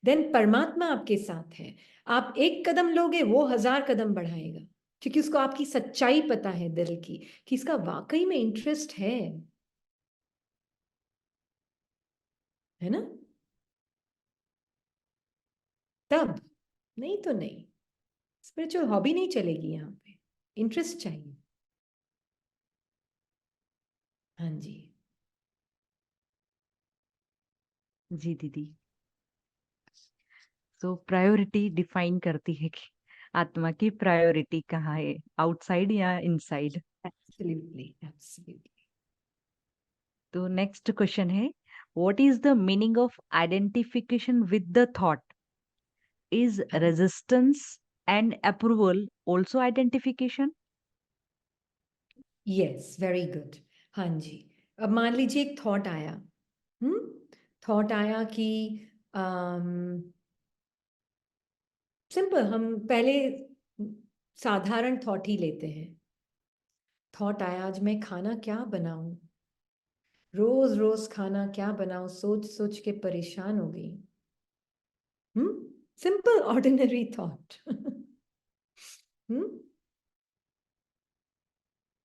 Speaker 1: Then परमात्मा आपके साथ है, आप एक कदम लोगे वो 1000 कदम बढ़ाएगा, क्योंकि उसको आपकी सच्चाई पता है दिल की, कि इसका वाकई में इंटरेस्ट है ना। तब, नहीं तो नहीं, स्पिरिचुअल हॉबी नहीं चलेगी यहाँ पे, इंटरेस्ट चाहिए। हाँ जी।
Speaker 2: जी दीदी। तो प्रायोरिटी डिफाइन करती है कि आत्मा की प्रायोरिटी कहाँ है, आउटसाइड या इनसाइड?
Speaker 1: Absolutely absolutely.
Speaker 2: तो नेक्स्ट क्वेश्चन है, what is the meaning of identification with the thought? Is resistance and approval also identification?
Speaker 1: Yes, very good. हाँ जी। अब मान लीजिए एक थॉट आया। थॉट आया कि सिंपल, हम पहले साधारण थॉट ही लेते हैं। थॉट आया, आज मैं खाना क्या बनाऊं, रोज रोज खाना क्या बनाऊं, सोच सोच के परेशान हो गई। Simple ordinary thought.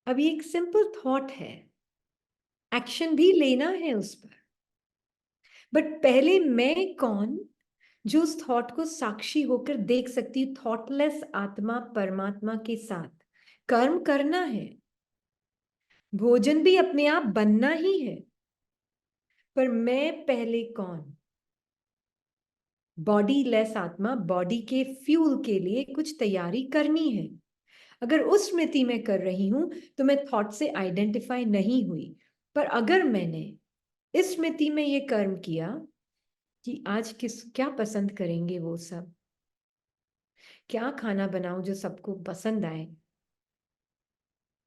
Speaker 1: अब ये एक सिंपल थॉट है, एक्शन भी लेना है उस पर, बट पहले मैं कौन जो उस थॉट को साक्षी होकर देख सकती हूँ। थॉटलेस आत्मा परमात्मा के साथ कर्म करना है, भोजन भी अपने आप बनना ही है, पर मैं पहले कौन? बॉडी लेस आत्मा, बॉडी के फ्यूल के लिए कुछ तैयारी करनी है। अगर उस स्मृति में कर रही हूं तो मैं थॉट से आइडेंटिफाई नहीं हुई। पर अगर मैंने इस स्मृति में ये कर्म किया कि आज किस क्या पसंद करेंगे वो सब, क्या खाना बनाऊं जो सबको पसंद आए,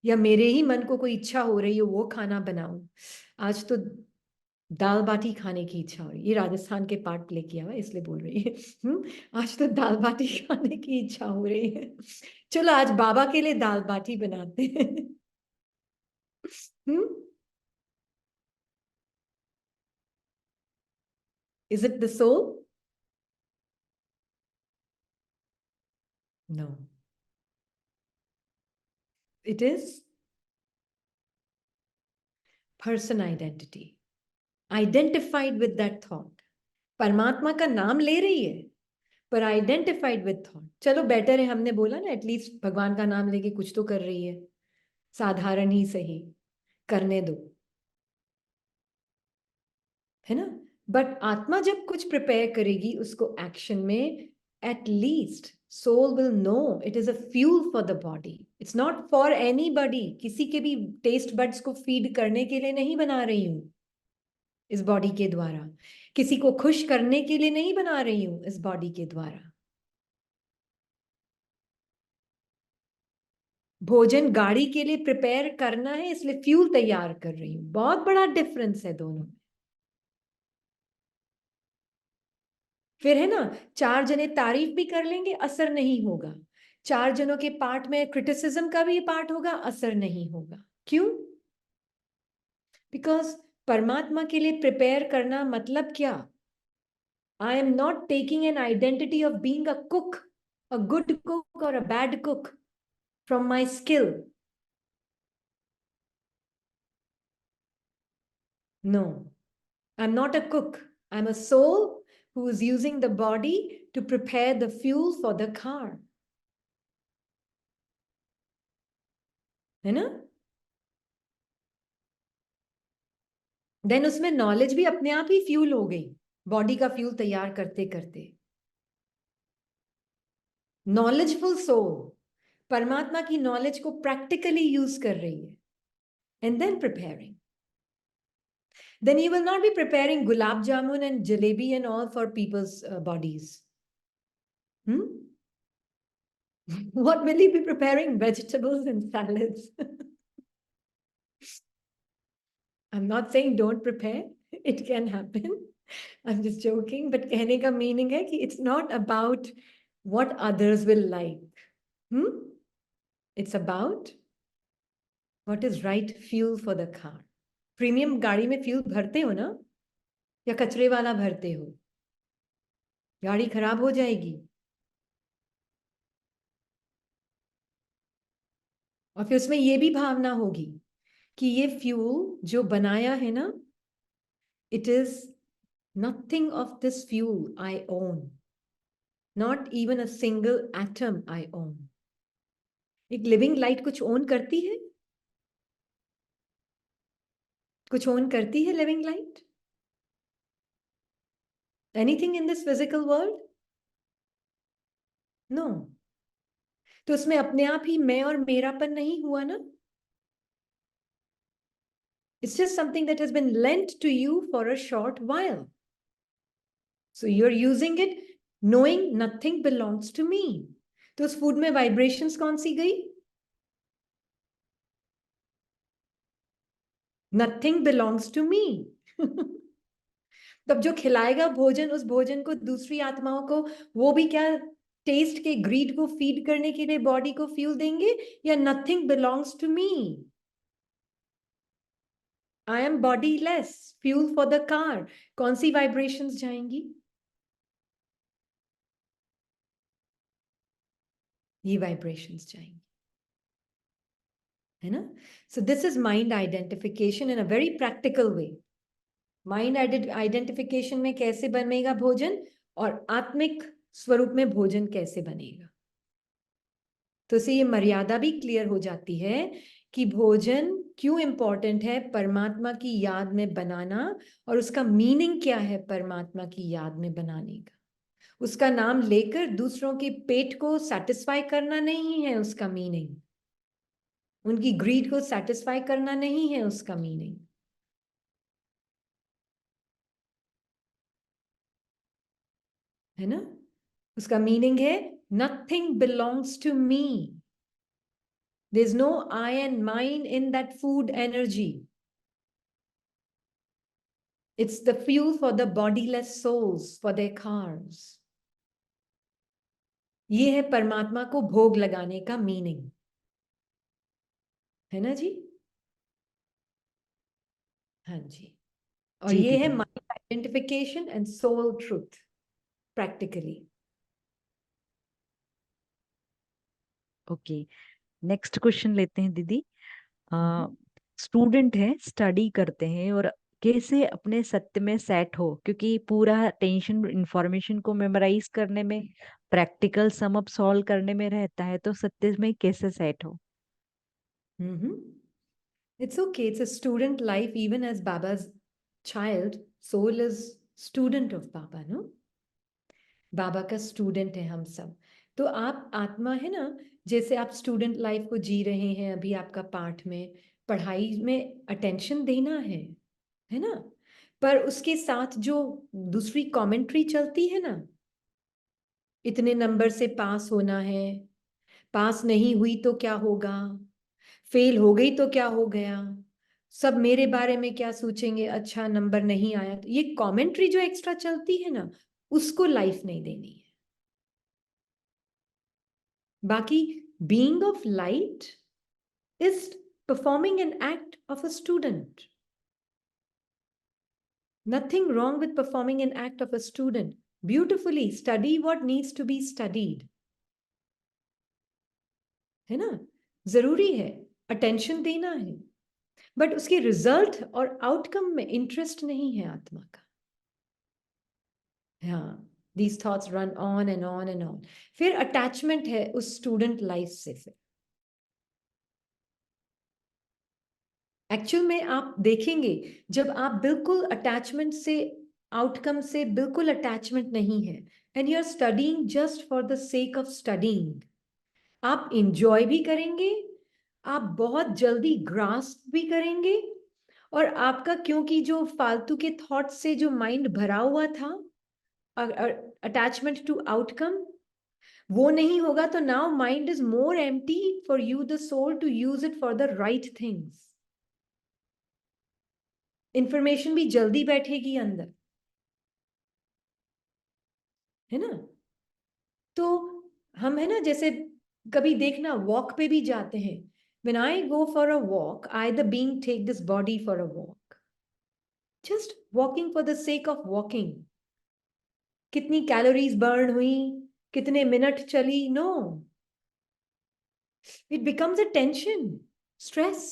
Speaker 1: या मेरे ही मन को कोई इच्छा हो रही हो वो खाना बनाऊं। आज तो दाल बाटी खाने की इच्छा हो रही है, ये राजस्थान के पार्ट प्ले किया हुआ इसलिए बोल रही है। आज तो दाल बाटी खाने की इच्छा हो रही है, चलो आज बाबा के लिए दाल बाटी बनाते हैं। Is it the soul? No, it is person identity, identified with that thought. परमात्मा का नाम ले रही है पर आइडेंटिफाइड विद थॉट। चलो बेटर है, हमने बोला ना, एटलीस्ट भगवान का नाम लेके कुछ तो कर रही है, साधारण ही सही, करने दो, है ना। बट आत्मा जब कुछ प्रिपेयर करेगी उसको एक्शन में, at least soul will know it is a fuel for the body, it's not for anybody. किसी के भी टेस्ट बड्स को फीड करने के लिए नहीं बना रही हूं इस बॉडी के द्वारा, किसी को खुश करने के लिए नहीं बना रही हूं इस बॉडी के द्वारा। भोजन गाड़ी के लिए प्रिपेयर करना है इसलिए फ्यूल तैयार कर रही हूं, बहुत बड़ा डिफरेंस है दोनों में। फिर है ना, चार जने तारीफ भी कर लेंगे, असर नहीं होगा। चार जनों के पार्ट में क्रिटिसिज्म का भी पार्ट होगा, असर नहीं होगा। क्यों? बिकॉज परमात्मा के लिए प्रिपेयर करना मतलब क्या? I am not taking an identity of being a cook, a good cook और a bad cook from my skill. No, I'm not a cook. I'm a soul who is using the body to prepare the fuel for the car. है ना? Then उसमें knowledge भी अपने आप ही fuel हो गई, body का फ्यूल तैयार करते करते। नॉलेजफुल सोल परमात्मा की नॉलेज को प्रैक्टिकली यूज कर रही है, and then preparing. Then you will not be preparing gulab jamun and jalebi and all for people's bodies. What will you be preparing? Vegetables and salads. I'm not saying don't prepare. It can happen. I'm just joking. But कहने का meaning है कि it's not about what others will like. It's about what is right fuel for the car. Premium गाड़ी में fuel भरते हो ना, या कचरे वाला भरते हो? गाड़ी खराब हो जाएगी। और फिर उसमें ये भी भावना होगी कि ये फ्यूल जो बनाया है ना, it is nothing of this fuel I own. Not even a single atom I own. एक लिविंग लाइट कुछ ओन करती है? कुछ ओन करती है living light? Anything in this physical world? No. तो उसमें अपने आप ही मैं और मेरापन नहीं हुआ ना. It's just something that has been lent to you for a short while. So you're using it knowing nothing belongs to me. तो उस फूड में वाइब्रेशंस कौन सी गई? Nothing belongs to me. तब जो खिलाएगा भोजन, उस भोजन को दूसरी आत्माओं को, वो भी क्या टेस्ट के ग्रीड को फीड करने के लिए बॉडी को फ्यूल देंगे, या nothing belongs to me? I am bodyless, fuel for the car. कौन सी वाइब्रेशंस जाएंगी? ये वाइब्रेशंस जाएंगी, है ना? So this is mind identification in a very practical way. Mind identification में कैसे बनेगा भोजन, और आत्मिक स्वरूप में भोजन कैसे बनेगा. तो इससे ये मर्यादा भी क्लियर हो जाती है कि भोजन क्यों इंपॉर्टेंट है परमात्मा की याद में बनाना, और उसका मीनिंग क्या है परमात्मा की याद में बनाने का. उसका नाम लेकर दूसरों के पेट को सेटिस्फाई करना नहीं है उसका मीनिंग. उनकी ग्रीड को सेटिस्फाई करना नहीं है उसका मीनिंग, है ना? उसका मीनिंग है nothing belongs to me. There is no I and mine in that food energy. It's the fuel for the bodiless souls, for their cars. ये है परमात्मा को भोग लगाने का मीनिंग, है ना जी? हाँ जी. और
Speaker 2: जी
Speaker 1: ये है
Speaker 2: दीदी.
Speaker 1: Mind identification and soul truth practically.
Speaker 2: Okay, next question लेते हैं दीदी. स्टूडेंट है, स्टडी करते हैं, और कैसे अपने सत्य में सेट हो, क्योंकि पूरा टेंशन इंफॉर्मेशन को मेमोराइज करने में, प्रैक्टिकल सम अप सॉल्व करने में रहता है, तो सत्य में कैसे सेट हो.
Speaker 1: It's okay. It's a student life. Even as Baba's child, soul is student of Baba, no? बाबा का स्टूडेंट है हम सब. तो आप आत्मा है ना, जैसे आप स्टूडेंट लाइफ को जी रहे हैं. अभी आपका पाठ में, पढ़ाई में अटेंशन देना है ना? पर उसके साथ जो दूसरी कमेंट्री चलती है ना, इतने नंबर से पास होना है, पास नहीं हुई तो क्या होगा, फेल हो गई तो क्या हो गया, सब मेरे बारे में क्या सोचेंगे, अच्छा नंबर नहीं आया, तो ये कमेंट्री जो एक्स्ट्रा चलती है ना, उसको लाइफ नहीं देनी है. बाकी being of light is performing an act of a student. Nothing wrong with performing an act of a student. Beautifully study what needs to be studied. है ना? जरूरी है, अटेंशन देना है, बट उसके रिजल्ट और आउटकम में इंटरेस्ट नहीं है आत्मा का. हाँ, these thoughts run on and on and on. फिर अटैचमेंट है उस स्टूडेंट लाइफ से. फिर एक्चुअल में आप देखेंगे, जब आप बिल्कुल अटैचमेंट से, आउटकम से बिल्कुल अटैचमेंट नहीं है, and you are studying just for the sake of studying, आप इंजॉय भी करेंगे, आप बहुत जल्दी ग्रास्प भी करेंगे, और आपका क्योंकि जो फालतू के थॉट से जो माइंड भरा हुआ था, अटैचमेंट टू आउटकम, वो नहीं होगा, तो now mind is more empty for you the soul to use it for the right things. Information भी जल्दी बैठेगी अंदर, है ना? तो हम है ना, जैसे कभी देखना वॉक पे भी जाते हैं. When I go for a walk, I the being take this body for a walk. Just walking for the sake of walking. कितनी कैलोरीज बर्न हुई, कितने मिनट चली, no. It becomes a tension, stress.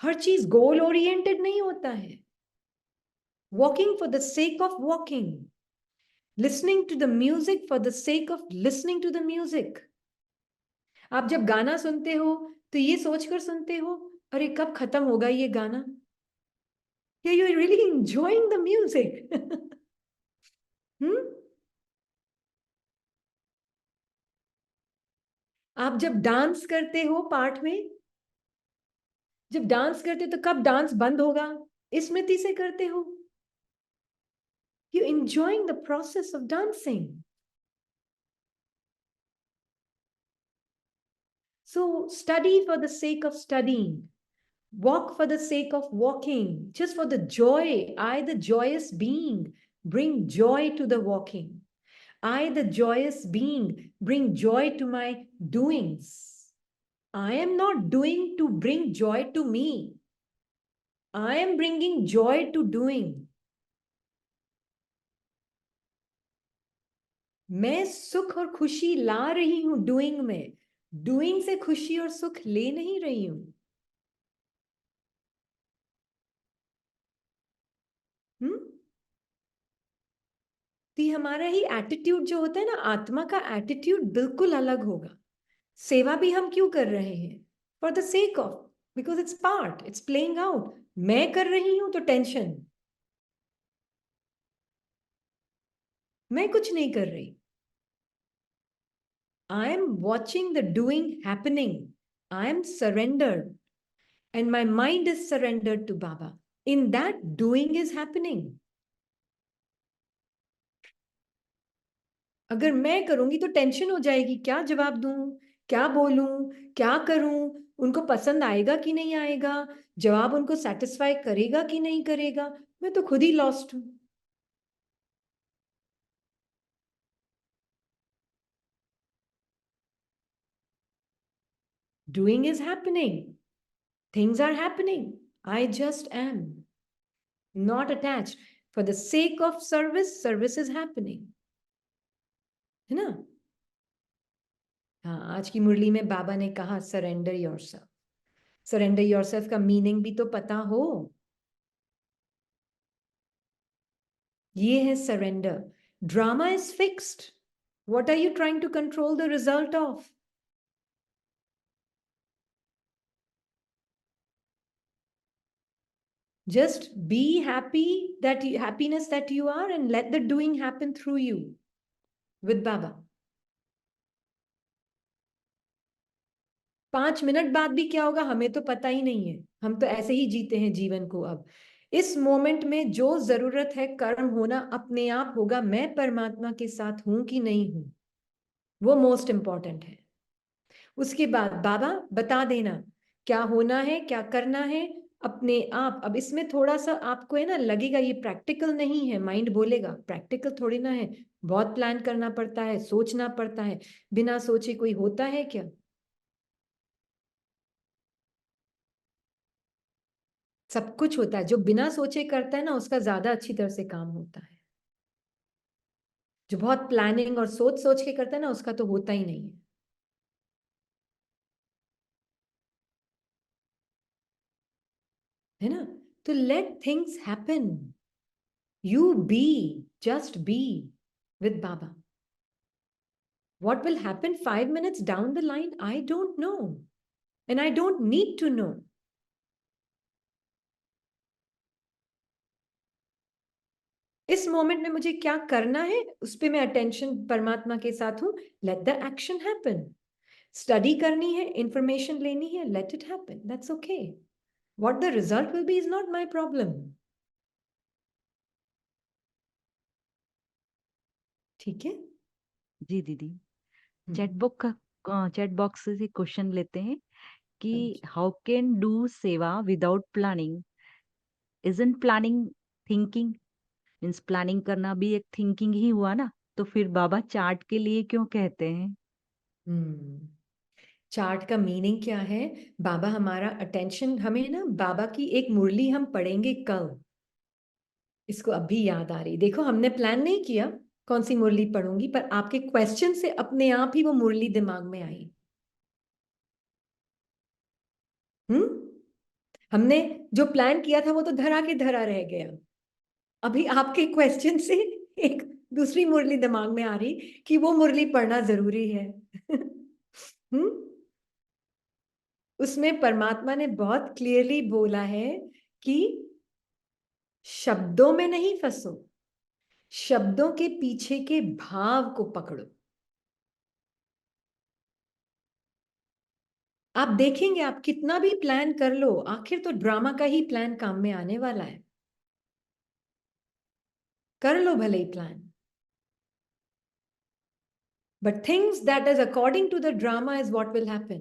Speaker 1: हर चीज goal oriented नहीं होता है. Walking for the sake of walking. Listening to the music for the sake of listening to the music. आप जब गाना सुनते हो तो ये सोचकर सुनते हो, अरे कब खत्म होगा ये गाना. Yeah, you're really enjoying the music. आप जब डांस करते हो पाठ में, जब डांस करते हो तो कब डांस बंद होगा? स्मृति से करते हो. You enjoying the process of dancing. So study for the sake of studying, walk for the sake of walking, just for the joy. I, the joyous being, bring joy to the walking. I, the joyous being, bring joy to my doings. I am not doing to bring joy to me. I am bringing joy to doing. मैं सुख और खुशी ला रही हूं doing में. Doing से खुशी और सुख ले नहीं रही हूं. तो ये हमारा ही एटीट्यूड जो होता है ना, आत्मा का एटीट्यूड बिल्कुल अलग होगा. सेवा भी हम क्यों कर रहे हैं? For the sake of, because it's part, it's playing out. मैं कर रही हूं तो टेंशन. मैं कुछ नहीं कर रही. I am watching the doing happening. I am surrendered. And my mind is surrendered to Baba. In that, doing is happening. अगर मैं करूंगी तो टेंशन हो जाएगी. क्या जवाब दूं, क्या बोलूं, क्या करूं, उनको पसंद आएगा कि नहीं आएगा, जवाब उनको सेटिस्फाई करेगा कि नहीं करेगा. मैं तो खुद ही लॉस्ट हूं. Doing is happening. Things are happening. I just am not attached. For the sake of service, service is happening. है ना? हाँ, आज की मुरली में बाबा ने कहा सरेंडर योरसेल्फ. सरेंडर योरसेल्फ का मीनिंग भी तो पता हो. ये है surrender. Drama is fixed. What are you trying to control the result of? Just be happy, that happiness that you are, and let the doing happen through you with Baba. 5 minute बाद भी क्या होगा हमें तो पता ही नहीं है. हम तो ऐसे ही जीते हैं जीवन को. अब इस मोमेंट में जो जरूरत है कर्म होना अपने आप होगा. मैं परमात्मा के साथ हूं कि नहीं हूं, वो मोस्ट इंपॉर्टेंट है. उसके बाद बाबा बता देना क्या होना है, क्या करना है अपने आप. अब इसमें थोड़ा सा आपको है ना लगेगा ये प्रैक्टिकल नहीं है. माइंड बोलेगा प्रैक्टिकल थोड़ी ना है, बहुत प्लान करना पड़ता है, सोचना पड़ता है. बिना सोचे कोई होता है क्या? सब कुछ होता है. जो बिना सोचे करता है ना उसका ज्यादा अच्छी तरह से काम होता है. जो बहुत प्लानिंग और सोच सोच के करता है ना उसका तो होता ही नहीं है. है ना? तो let things happen. You be, just be with Baba. What will happen 5 minutes down the line, I don't know. And I don't need to know. इस मोमेंट में मुझे क्या करना है उस पर मैं अटेंशन परमात्मा के साथ हूं. Let the action happen. Study करनी है, इंफॉर्मेशन लेनी है, let it happen. That's okay. What the result will be is not my problem. ठीक है
Speaker 2: जी दीदी। चैट
Speaker 1: हम्म.
Speaker 2: बुक का चैट बॉक्स से क्वेश्चन लेते हैं कि
Speaker 1: अच्छा.
Speaker 2: हाउ कैन डू सेवा without planning? Isn't planning thinking? Means planning करना भी एक थिंकिंग ही हुआ ना, तो फिर बाबा चार्ट के लिए क्यों कहते हैं?
Speaker 1: हम्म. चार्ट का मीनिंग क्या है? बाबा हमारा अटेंशन, हमें ना बाबा की एक मुरली हम पढ़ेंगे कल. इसको अभी याद आ रही. देखो हमने प्लान नहीं किया कौन सी मुरली पढ़ूंगी, पर आपके क्वेश्चन से अपने आप ही वो मुरली दिमाग में आई. हम्म. हमने जो प्लान किया था वो तो धरा के धरा रह गया. अभी आपके क्वेश्चन से एक दूसरी मुरली दिमाग में आ रही कि वो मुरली पढ़ना जरूरी है. हम्म. उसमें परमात्मा ने बहुत क्लियरली बोला है कि शब्दों में नहीं फंसो, शब्दों के पीछे के भाव को पकड़ो. आप देखेंगे आप कितना भी प्लान कर लो, आखिर तो ड्रामा का ही प्लान काम में आने वाला है। कर लो भले ही plan, but things that is according to the drama is what will happen.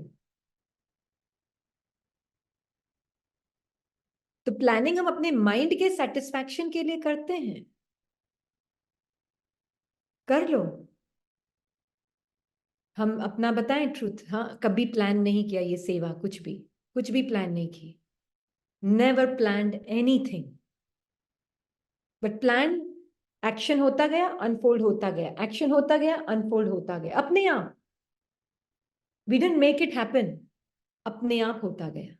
Speaker 1: तो प्लानिंग हम अपने माइंड के सेटिस्फैक्शन के लिए करते हैं। कर लो। हम अपना बताएं ट्रूथ, हाँ कभी प्लान नहीं किया ये सेवा, कुछ भी प्लान नहीं की, never planned anything, but plan, action होता गया, अनफोल्ड होता गया, एक्शन होता गया, अनफोल्ड होता गया अपने आप। We didn't make it happen, अपने आप होता गया।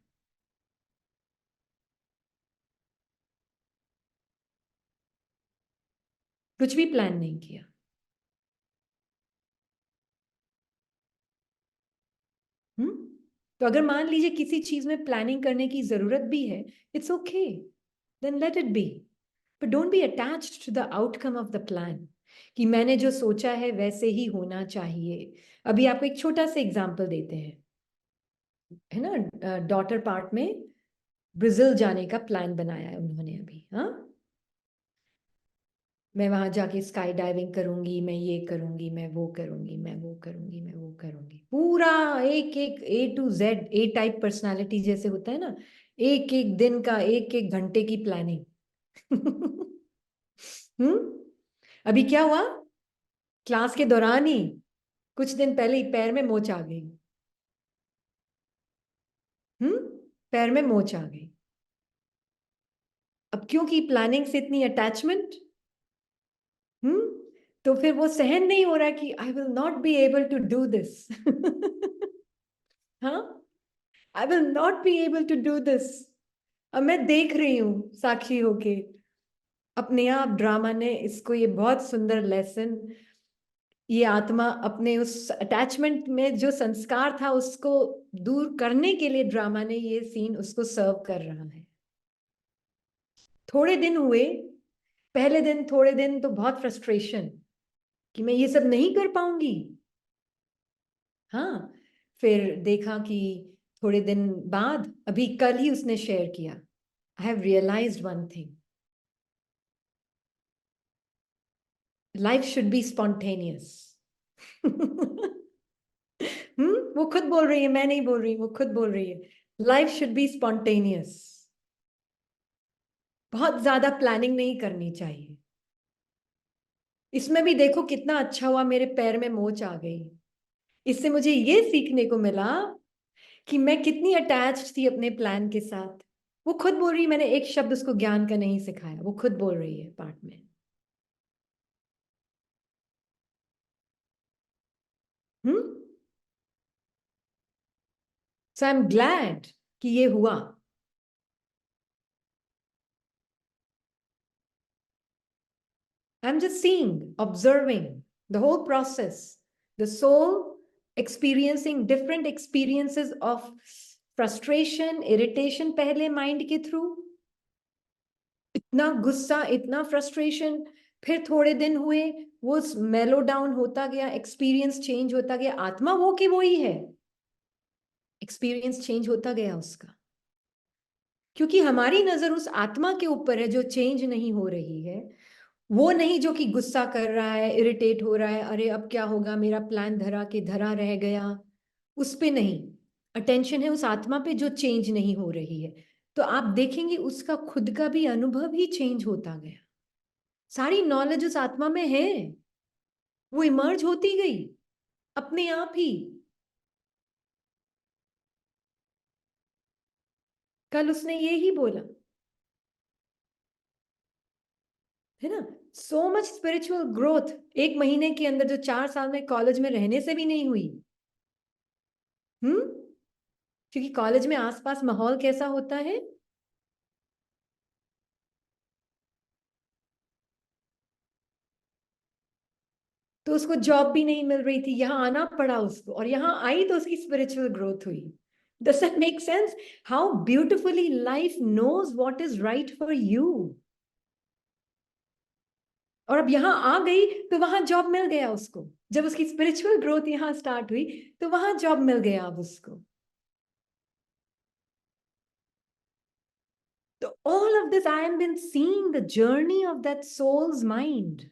Speaker 1: कुछ भी प्लान नहीं किया। तो अगर मान लीजिए किसी चीज में प्लानिंग करने की जरूरत भी है, it's okay, then let it be, but don't be attached to the outcome of the plan, कि मैंने जो सोचा है वैसे ही होना चाहिए। अभी आपको एक छोटा सा एग्जांपल देते हैं, है ना, डॉटर पार्ट में ब्राजील जाने का प्लान बनाया है उन्होंने अभी। हाँ, मैं वहां जाके स्काई डाइविंग करूंगी, मैं ये करूंगी, मैं वो करूंगी, मैं वो करूंगी, मैं वो करूंगी, पूरा एक एक A to Z, A type personality जैसे होता है ना, एक एक दिन का एक एक घंटे की प्लानिंग। अभी क्या हुआ, क्लास के दौरान ही कुछ दिन पहले ही पैर में मोच आ गई। हम्म, पैर में मोच आ गई। अब क्योंकि प्लानिंग से इतनी अटैचमेंट, तो फिर वो सहन नहीं हो रहा कि I will not be able to do this. हाँ, I will not be able to do this. अब मैं देख रही हूं साक्षी होके, अपने आप ड्रामा ने इसको ये बहुत सुंदर लेसन, ये आत्मा अपने उस अटैचमेंट में जो संस्कार था उसको दूर करने के लिए ड्रामा ने ये सीन उसको सर्व कर रहा है। थोड़े दिन हुए, पहले दिन थोड़े दिन तो बहुत फ्रस्ट्रेशन कि मैं ये सब नहीं कर पाऊंगी। हाँ, फिर देखा कि थोड़े दिन बाद, अभी कल ही उसने शेयर किया, I have realised one thing, life should be spontaneous. वो खुद बोल रही है, मैं नहीं बोल रही, वो खुद बोल रही है, लाइफ शुड बी स्पॉन्टेनियस। बहुत ज्यादा प्लानिंग नहीं करनी चाहिए। इसमें भी देखो कितना अच्छा हुआ, मेरे पैर में मोच आ गई। इससे मुझे ये सीखने को मिला कि मैं कितनी अटैच्ड थी अपने प्लान के साथ। वो खुद बोल रही है, मैंने एक शब्द उसको ज्ञान का नहीं सिखाया, वो खुद बोल रही है पार्ट में। हम्म, सो आई एम ग्लैड कि ये हुआ। I'm just seeing, observing the whole process, the soul experiencing different experiences of frustration, irritation पहले माइंड के थ्रू, इतना गुस्सा, इतना फ्रस्ट्रेशन, फिर थोड़े दिन हुए वो मेलो डाउन होता गया, एक्सपीरियंस चेंज होता गया, आत्मा वो की वो ही है, एक्सपीरियंस चेंज होता गया उसका, क्योंकि हमारी नजर उस आत्मा के ऊपर है जो चेंज नहीं हो रही है, वो नहीं जो कि गुस्सा कर रहा है, इरिटेट हो रहा है, अरे अब क्या होगा, मेरा प्लान धरा के धरा रह गया, उस पे नहीं, अटेंशन है उस आत्मा पे जो चेंज नहीं हो रही है। तो आप देखेंगे उसका खुद का भी अनुभव ही चेंज होता गया, सारी नॉलेज उस आत्मा में है, वो इमर्ज होती गई अपने आप ही। कल उसने ये ही बोला, है ना, सो मच स्पिरिचुअल ग्रोथ एक महीने के अंदर, जो 4 साल में कॉलेज में रहने से भी नहीं हुई। हम्म, क्योंकि कॉलेज में आसपास माहौल कैसा होता है, तो उसको जॉब भी नहीं मिल रही थी, यहाँ आना पड़ा उसको, और यहाँ आई तो उसकी स्पिरिचुअल ग्रोथ हुई। Does that make sense, how beautifully life knows what is right for you. और अब यहाँ आ गई तो वहां जॉब मिल गया उसको, जब उसकी स्पिरिचुअल ग्रोथ यहाँ स्टार्ट हुई तो वहां जॉब मिल गया अब उसको। So all of this, I have been seeing the journey of that soul's mind.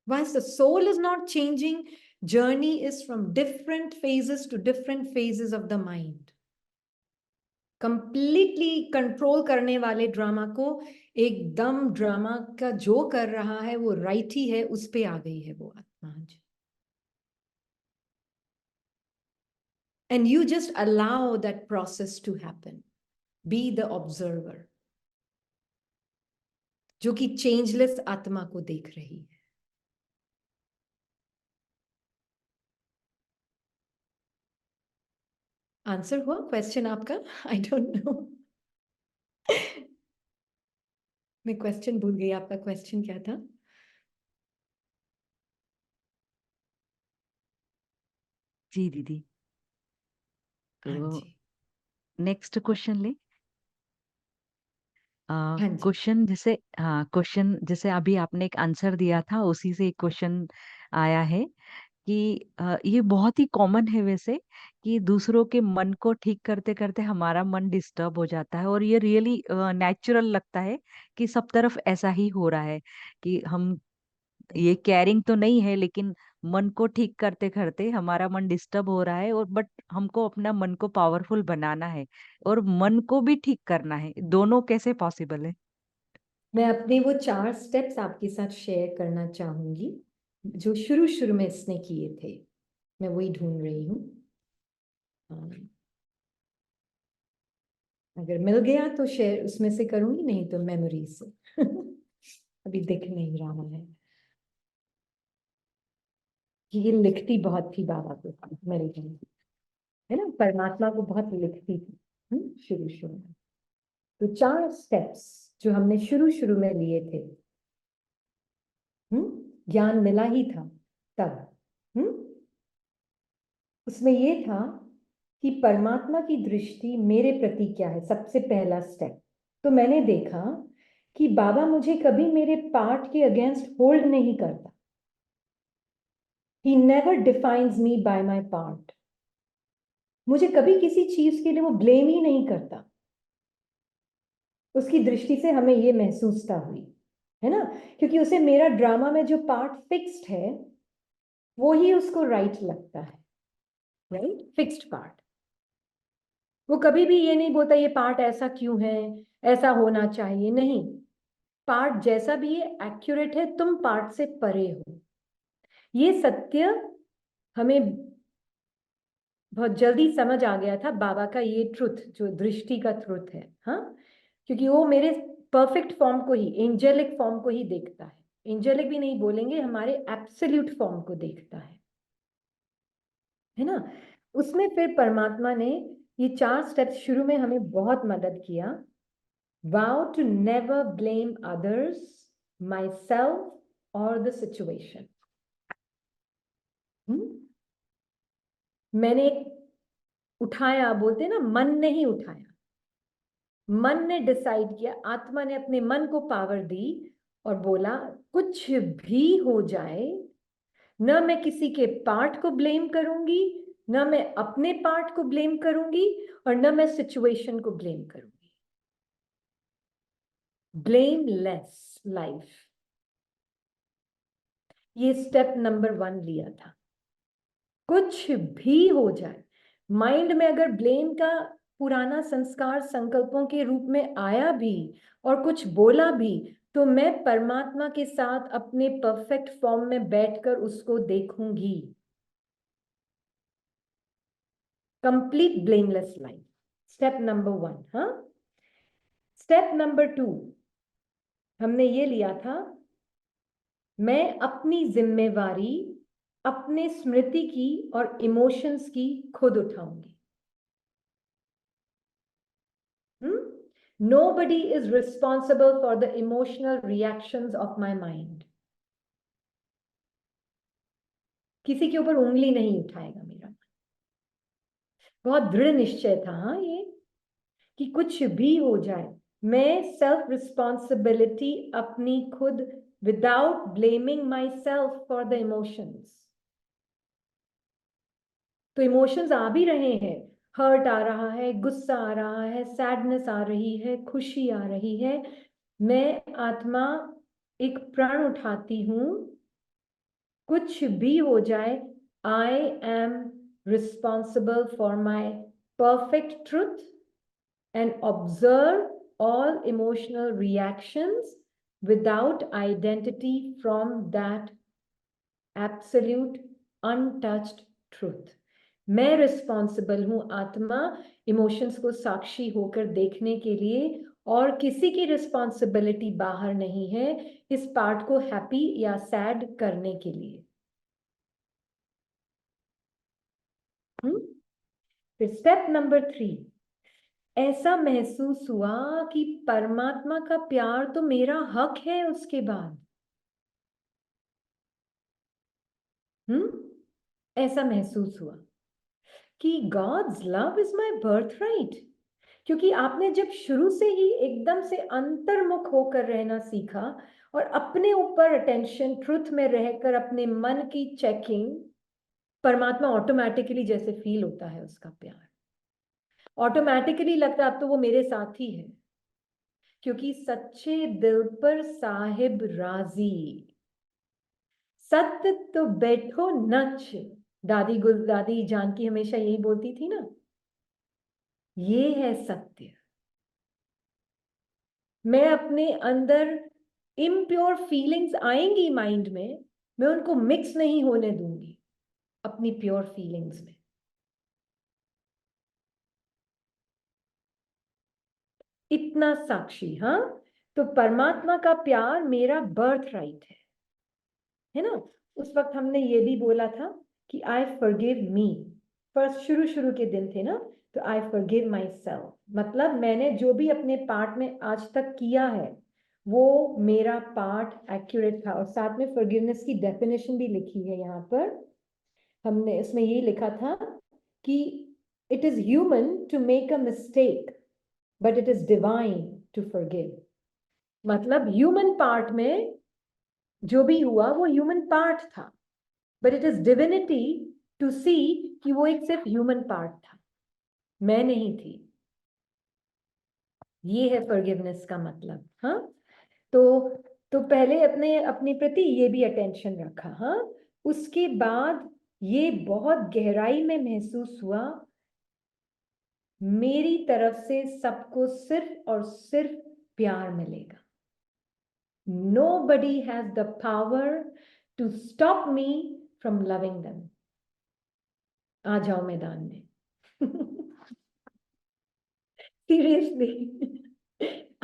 Speaker 1: Whilst the soul is not changing, journey is from different phases to different phases of the mind. Completely control करने वाले drama को एकदम drama का जो कर रहा है वो राइट ही है, उस पे आ गई है वो आत्मा आज. And you just allow that process to happen. Be the observer. जो कि चेंजलेस आत्मा को देख रही है. आंसर हुआ क्वेश्चन आपका? I don't know. मैं क्वेश्चन भूल गई. आपका क्वेश्चन क्या था?
Speaker 2: जी दीदी.
Speaker 1: हाँ
Speaker 2: तो
Speaker 1: जी.
Speaker 2: नेक्स्ट क्वेश्चन ले.
Speaker 1: हाँ जी.
Speaker 2: क्वेश्चन जैसे अभी आपने एक आंसर दिया था, उसी से एक क्वेश्चन आया है कि ये बहुत ही कॉमन है वैसे, कि दूसरों के मन को ठीक करते करते हमारा मन डिस्टर्ब हो जाता है, और ये रियली नेचुरल लगता है कि सब तरफ ऐसा ही हो रहा है कि हम ये केयरिंग तो नहीं है, लेकिन मन को ठीक करते करते हमारा मन डिस्टर्ब हो रहा है, और बट हमको अपना मन को पावरफुल बनाना है और मन को भी ठीक करना है. दोनों कैसे पॉसिबल है?
Speaker 1: मैं अपने वो 4 स्टेप्स आपके साथ शेयर करना चाहूंगी जो शुरू शुरू में इसने किए थे. मैं वही ढूंढ रही हूँ. अगर मिल गया तो शेयर उसमें से करूंगी, नहीं तो मेमोरी से. अभी दिख नहीं रहा है कि ये लिखती बहुत थी बाबा को, मेरे घर है ना. परमात्मा को बहुत लिखती थी शुरू शुरू में. तो 4 स्टेप्स जो हमने शुरू शुरू में लिए थे, ज्ञान मिला ही था तब. उसमें ये था कि परमात्मा की दृष्टि मेरे प्रति क्या है. सबसे पहला स्टेप तो मैंने देखा कि बाबा मुझे कभी मेरे पार्ट के अगेंस्ट होल्ड नहीं करता. He never defines me by my part. मुझे कभी किसी चीज के लिए वो ब्लेम ही नहीं करता. उसकी दृष्टि से हमें ये महसूसता हुई है ना, क्योंकि उसे मेरा ड्रामा में जो पार्ट फिक्स्ड है वो ही उसको राइट लगता है. Right, fixed part. वो कभी भी ये नहीं बोलता ये पार्ट ऐसा क्यों है, ऐसा होना चाहिए. नहीं, पार्ट जैसा भी है एक्यूरेट है. तुम पार्ट से परे हो. ये सत्य हमें बहुत जल्दी समझ आ गया था बाबा का. ये ट्रुथ जो दृष्टि का ट्रुथ है, हाँ, क्योंकि वो मेरे परफेक्ट फॉर्म को ही, एंजेलिक फॉर्म को ही देखता है. एंजेलिक भी नहीं बोलेंगे, हमारे एब्सोल्यूट फॉर्म को देखता है ना. उसमें फिर परमात्मा ने ये 4 स्टेप्स शुरू में हमें बहुत मदद किया. Vow to never blame others, myself और द सिचुएशन. मैंने उठाया, बोलते ना, मन नहीं उठाया. मन ने डिसाइड किया, आत्मा ने अपने मन को पावर दी और बोला कुछ भी हो जाए, न मैं किसी के पार्ट को ब्लेम करूंगी, न मैं अपने पार्ट को ब्लेम करूंगी, और न मैं सिचुएशन को ब्लेम करूंगी. ब्लेमलेस लाइफ, ये स्टेप नंबर 1 लिया था. कुछ भी हो जाए, माइंड में अगर ब्लेम का पुराना संस्कार संकल्पों के रूप में आया भी और कुछ बोला भी, तो मैं परमात्मा के साथ अपने परफेक्ट फॉर्म में बैठकर उसको देखूंगी. Complete blameless life, step number 1. हाँ, स्टेप नंबर 2 हमने ये लिया था, मैं अपनी जिम्मेवारी अपने स्मृति की और इमोशंस की खुद उठाऊंगी. Nobody is responsible for the emotional reactions of my mind. किसी के ऊपर उंगली नहीं उठाएगा मेरा. बहुत दृढ़ निश्चय था हाँ ये, कि कुछ भी हो जाए मैं सेल्फ रिस्पॉन्सिबिलिटी अपनी खुद, without blaming my self for the emotions. तो इमोशंस आ भी रहे हैं, हर्ट आ रहा है, गुस्सा आ रहा है, सैडनेस आ रही है, खुशी आ रही है, मैं आत्मा एक प्रण उठाती हूँ, कुछ भी हो जाए, I am responsible for my perfect truth and observe all emotional reactions without identity from that absolute untouched truth. मैं रिस्पॉन्सिबल हूं आत्मा इमोशंस को साक्षी होकर देखने के लिए, और किसी की रिस्पॉन्सिबिलिटी बाहर नहीं है इस पार्ट को हैप्पी या सैड करने के लिए। फिर स्टेप नंबर 3, ऐसा महसूस हुआ कि परमात्मा का प्यार तो मेरा हक है उसके बाद। ऐसा महसूस हुआ कि God's love is my birthright. क्योंकि आपने जब शुरू से ही एकदम से अंतर्मुख होकर रहना सीखा और अपने ऊपर अटेंशन, ट्रुथ में रहकर अपने मन की चेकिंग, परमात्मा ऑटोमेटिकली जैसे फील होता है उसका प्यार, ऑटोमेटिकली लगता है अब तो वो मेरे साथ ही है, क्योंकि सच्चे दिल पर साहिब राजी। सत्य तो बैठो नच, दादी जानकी हमेशा यही बोलती थी ना, ये है सत्य। मैं अपने अंदर इम्प्योर फीलिंग्स आएंगी माइंड में, मैं उनको मिक्स नहीं होने दूंगी अपनी प्योर फीलिंग्स में। इतना साक्षी, हाँ। तो परमात्मा का प्यार मेरा बर्थ राइट है ना। उस वक्त हमने ये भी बोला था कि आई फॉरगिव मी, फर्स्ट शुरू शुरू के दिन थे ना, तो आई फॉरगिव माई सेल्फ, मतलब मैंने जो भी अपने पार्ट में आज तक किया है वो मेरा पार्ट एक्यूरेट था। और साथ में फॉरगिवनेस की डेफिनेशन भी लिखी है यहाँ पर, हमने इसमें ये लिखा था कि it is human to make a mistake but it is divine to forgive. मतलब ह्यूमन पार्ट में जो भी हुआ वो ह्यूमन पार्ट था, but it is divinity to see कि वो एक सिर्फ ह्यूमन पार्ट था, मैं नहीं थी। ये है फॉरगिवनेस का मतलब, हाँ। तो पहले अपने अपने प्रति ये भी अटेंशन रखा, हाँ। उसके बाद ये बहुत गहराई में महसूस हुआ, मेरी तरफ से सबको सिर्फ और सिर्फ प्यार मिलेगा। Nobody has the power to stop me from loving them. आ जाओ मैदान में। सीरियसली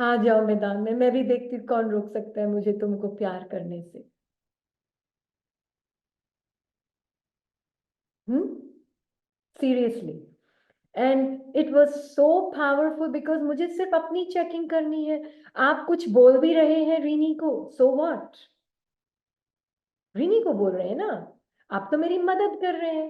Speaker 1: आ जाओ मैदान में, मैं भी देखती हूँ कौन रोक सकता है मुझे तुमको प्यार करने से। Seriously. And it was so powerful because मुझे सिर्फ अपनी चेकिंग करनी है। आप कुछ बोल भी रहे हैं रीनी को, सो व्हाट, रीनी को बोल रहे हैं ना, आप तो मेरी मदद कर रहे हैं,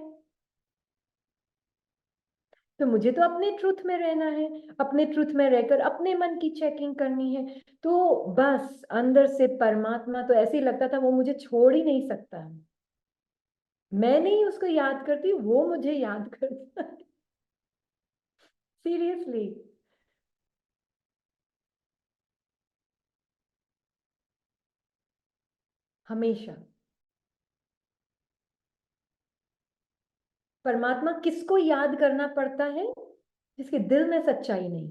Speaker 1: तो मुझे तो अपने ट्रुथ में रहना है, अपने ट्रुथ में रहकर अपने मन की चेकिंग करनी है। तो बस अंदर से परमात्मा तो ऐसे ही लगता था वो मुझे छोड़ ही नहीं सकता है। मैं नहीं उसको याद करती, वो मुझे याद करता है। सीरियसली। हमेशा। परमात्मा किसको याद करना पड़ता है? जिसके दिल में सच्चाई नहीं।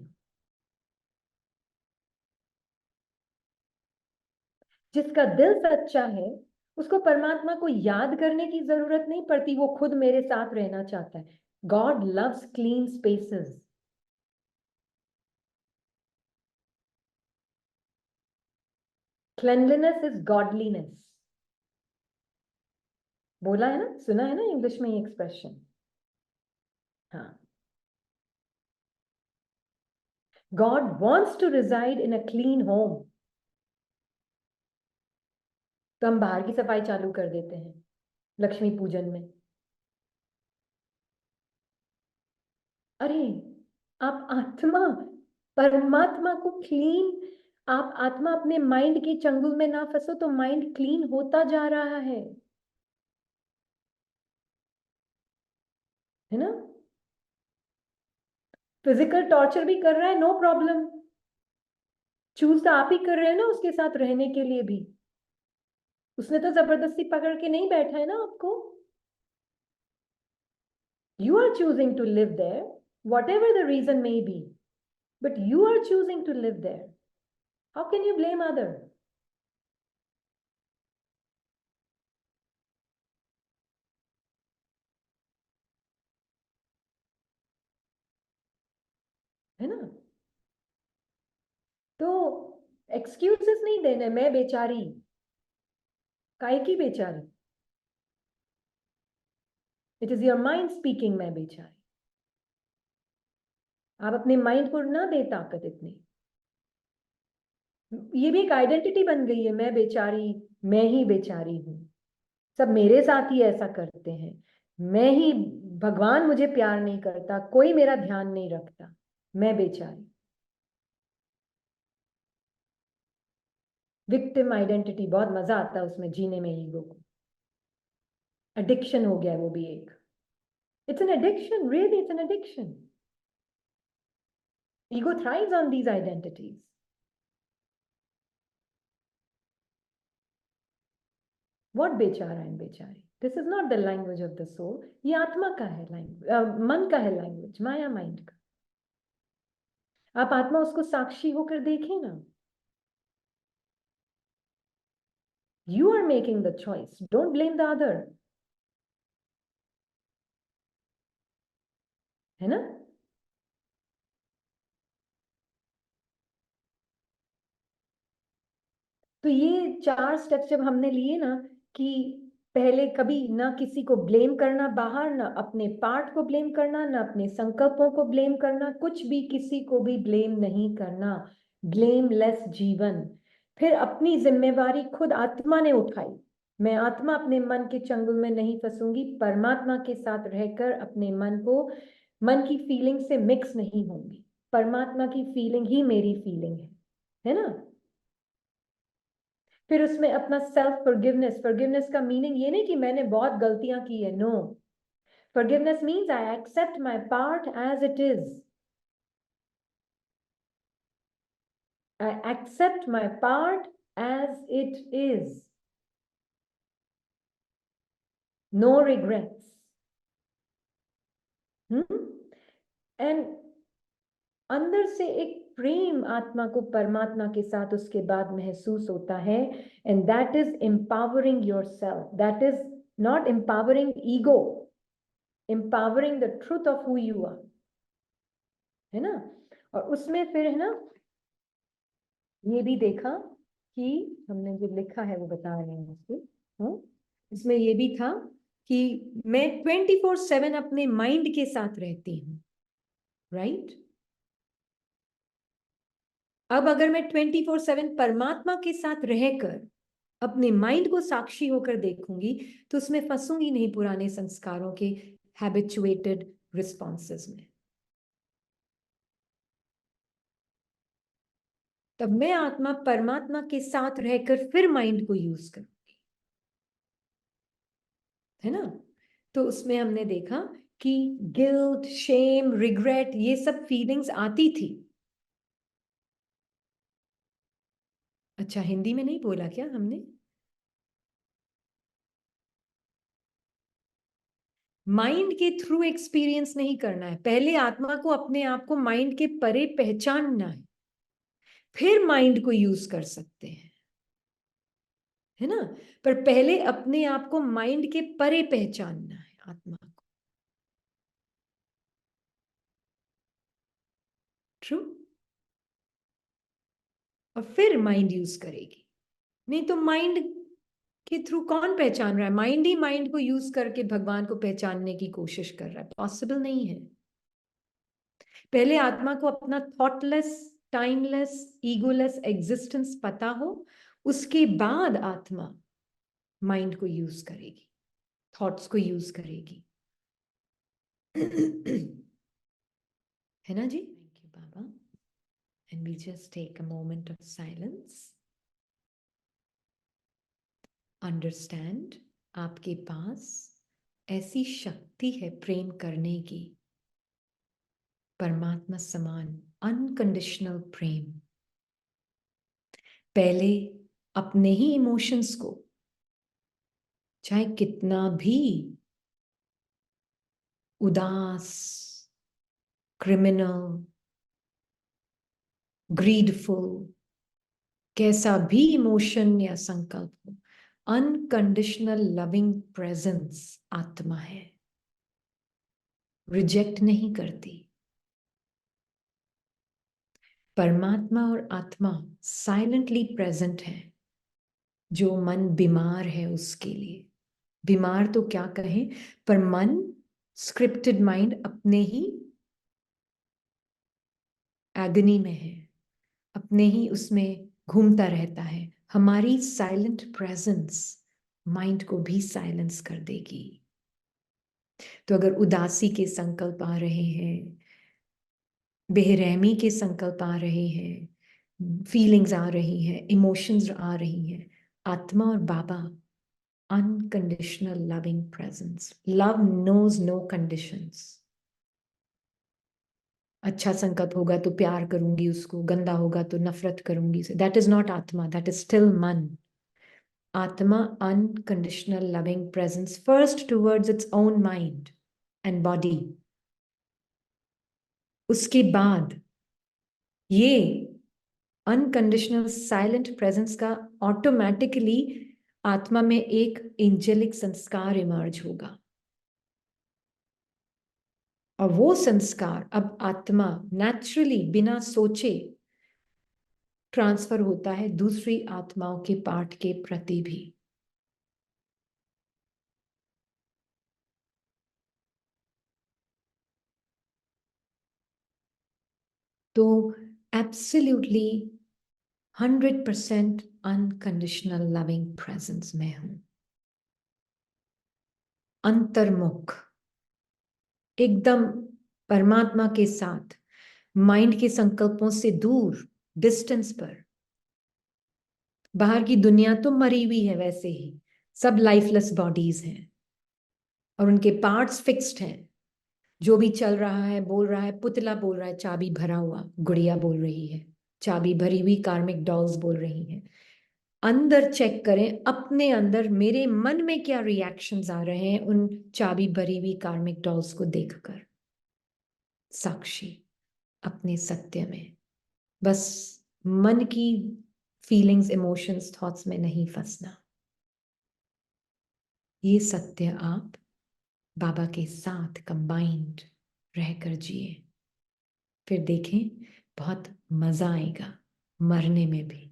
Speaker 1: जिसका दिल सच्चा है उसको परमात्मा को याद करने की जरूरत नहीं पड़ती, वो खुद मेरे साथ रहना चाहता है। God loves clean spaces. Cleanliness is godliness. बोला है ना, सुना है ना इंग्लिश में ये एक्सप्रेशन। हाँ। God wants to reside in a clean home. तो हम बाहर की सफाई चालू कर देते हैं लक्ष्मी पूजन में। अरे आप आत्मा, परमात्मा को क्लीन, आप आत्मा अपने माइंड के चंगुल में ना फंसो तो माइंड क्लीन होता जा रहा है ना। फिजिकल टॉर्चर भी कर रहा है, नो प्रॉब्लम, चूज तो आप ही कर रहे हैं ना उसके साथ रहने के लिए भी। उसने तो जबरदस्ती पकड़ के नहीं बैठा है ना आपको। You are choosing to live there, whatever the reason may be, but you are choosing to live there. How can you blame other? है ना? तो एक्सक्यूजेस नहीं देने, मैं बेचारी, काय की बेचारी? It is your mind speaking, मैं बेचारी। आप अपने माइंड को ना दे ताकत इतनी। ये भी एक आइडेंटिटी बन गई है, मैं बेचारी, मैं ही बेचारी हूं, सब मेरे साथ ही ऐसा करते हैं, मैं ही, भगवान मुझे प्यार नहीं करता, कोई मेरा ध्यान नहीं रखता, मैं बेचारी। विक्टिम आइडेंटिटी, बहुत मजा आता है उसमें जीने में, ईगो को। एडिक्शन हो गया है वो भी एक। It's an addiction, really it's an addiction. Ego thrives on these identities. What बेचारा एंड बेचारी, this is not the language of the soul. ये आत्मा का है लैंग्वेज, मन का है लैंग्वेज, माया माइंड का। आप आत्मा, उसको साक्षी होकर देखें ना। You are making the choice. Don't blame the other. है ना? तो ये 4 स्टेप्स जब हमने लिए ना, कि पहले कभी ना किसी को ब्लेम करना बाहर, ना अपने पार्ट को ब्लेम करना, ना अपने संकल्पों को ब्लेम करना, कुछ भी किसी को भी ब्लेम नहीं करना, ब्लेमलेस जीवन। फिर अपनी जिम्मेवारी खुद आत्मा ने उठाई। मैं आत्मा अपने मन के चंगुल में नहीं फंसूंगी, परमात्मा के साथ रहकर अपने मन को, मन की फीलिंग से मिक्स नहीं होंगी। परमात्मा की फीलिंग ही मेरी फीलिंग है ना? फिर उसमें अपना सेल्फ फॉरगिवनेस, फॉरगिवनेस का मीनिंग ये नहीं कि मैंने बहुत गलतियां की है, no. Forgiveness means I accept my part as it is. I accept my part as it is, no regrets. And अंदर से एक प्रेम आत्मा को परमात्मा के साथ उसके बाद महसूस होता है, and that is empowering yourself, that is not empowering ego, empowering the truth of who you are. है ना? और उसमें फिर है ना, ये भी देखा कि हमने जो लिखा है वो बता रहे हैं उसको। हाँ, इसमें ये भी था कि मैं 24/7 अपने माइंड के साथ रहती हूँ, राइट? अब अगर मैं 24/7 परमात्मा के साथ रहकर अपने माइंड को साक्षी होकर देखूंगी, तो उसमें फंसूंगी नहीं पुराने संस्कारों के हैबिचुएटेड रिस्पॉन्सेज में। तब मैं आत्मा परमात्मा के साथ रहकर फिर माइंड को यूज करूंगी। है ना? तो उसमें हमने देखा कि गिल्ट, शेम, रिग्रेट, ये सब फीलिंग्स आती थी। अच्छा, हिंदी में नहीं बोला क्या हमने? माइंड के थ्रू एक्सपीरियंस नहीं करना है, पहले आत्मा को अपने आप को माइंड के परे पहचानना है, फिर माइंड को यूज कर सकते हैं। है ना? पर पहले अपने आप को माइंड के परे पहचानना है, आत्मा को। ट्रू? और फिर माइंड यूज करेगी। नहीं तो माइंड के थ्रू कौन पहचान रहा है? माइंड ही माइंड को यूज करके भगवान को पहचानने की कोशिश कर रहा है, पॉसिबल नहीं है। पहले आत्मा को अपना थॉटलेस, टाइमलेस, ईगोलेस एग्जिस्टेंस पता हो, उसके बाद आत्मा माइंड को यूज करेगी, थॉट्स को यूज करेगी। है ना जी? Thank you Baba. And we just take a moment of silence. Understand, आपके पास ऐसी शक्ति है प्रेम करने की, परमात्मा समान अनकंडीशनल प्रेम। पहले अपने ही इमोशंस को, चाहे कितना भी उदास, क्रिमिनल, ग्रीडफुल, कैसा भी इमोशन या संकल्प हो, अनकंडीशनल लविंग प्रेजेंस आत्मा है, रिजेक्ट नहीं करती। परमात्मा और आत्मा साइलेंटली प्रेजेंट है। जो मन बीमार है उसके लिए, बीमार तो क्या कहें, पर मन स्क्रिप्टेड माइंड अपने ही एगनी में है, अपने ही उसमें घूमता रहता है। हमारी साइलेंट प्रेजेंस माइंड को भी साइलेंस कर देगी। तो अगर उदासी के संकल्प आ रहे हैं, बेरहमी के संकल्प आ रहे हैं, फीलिंग्स आ रही हैं, इमोशंस आ रही हैं, आत्मा और Baba unconditional loving presence. Love knows no conditions. अच्छा संकल्प होगा तो प्यार करूंगी उसको, गंदा होगा तो नफरत करूंगी। दैट इज नॉट आत्मा, दैट इज स्टिल मन। आत्मा unconditional loving presence first towards its own mind and body. उसके बाद ये अनकंडीशनल साइलेंट प्रेजेंस का ऑटोमेटिकली आत्मा में एक एंजेलिक संस्कार इमर्ज होगा। और वो संस्कार अब आत्मा नेचुरली बिना सोचे ट्रांसफर होता है दूसरी आत्माओं के पार्ट के प्रति भी। तो एब्सोल्युटली 100% अनकंडीशनल लविंग प्रेजेंस में हूं, अंतर्मुख, एकदम परमात्मा के साथ, माइंड के संकल्पों से दूर, डिस्टेंस पर। बाहर की दुनिया तो मरी हुई है, वैसे ही सब लाइफलेस बॉडीज हैं और उनके पार्ट्स फिक्स्ड हैं। जो भी चल रहा है, बोल रहा है, पुतला बोल रहा है, चाबी भरा हुआ, गुड़िया बोल रही है, चाबी भरी हुई कार्मिक डॉल्स बोल रही हैं। अंदर चेक करें अपने अंदर, मेरे मन में क्या रिएक्शंस आ रहे हैं उन चाबी भरी हुई कार्मिक डॉल्स को देखकर। साक्षी अपने सत्य में, बस मन की फीलिंग्स, इमोशंस, थॉट्स में नहीं फंसना। ये सत्य आप बाबा के साथ कंबाइंड रहकर जिए, फिर देखें बहुत मजा आएगा मरने में भी।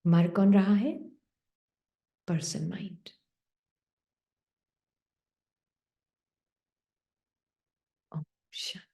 Speaker 1: मर कौन रहा है? Person mind. ओम शांति।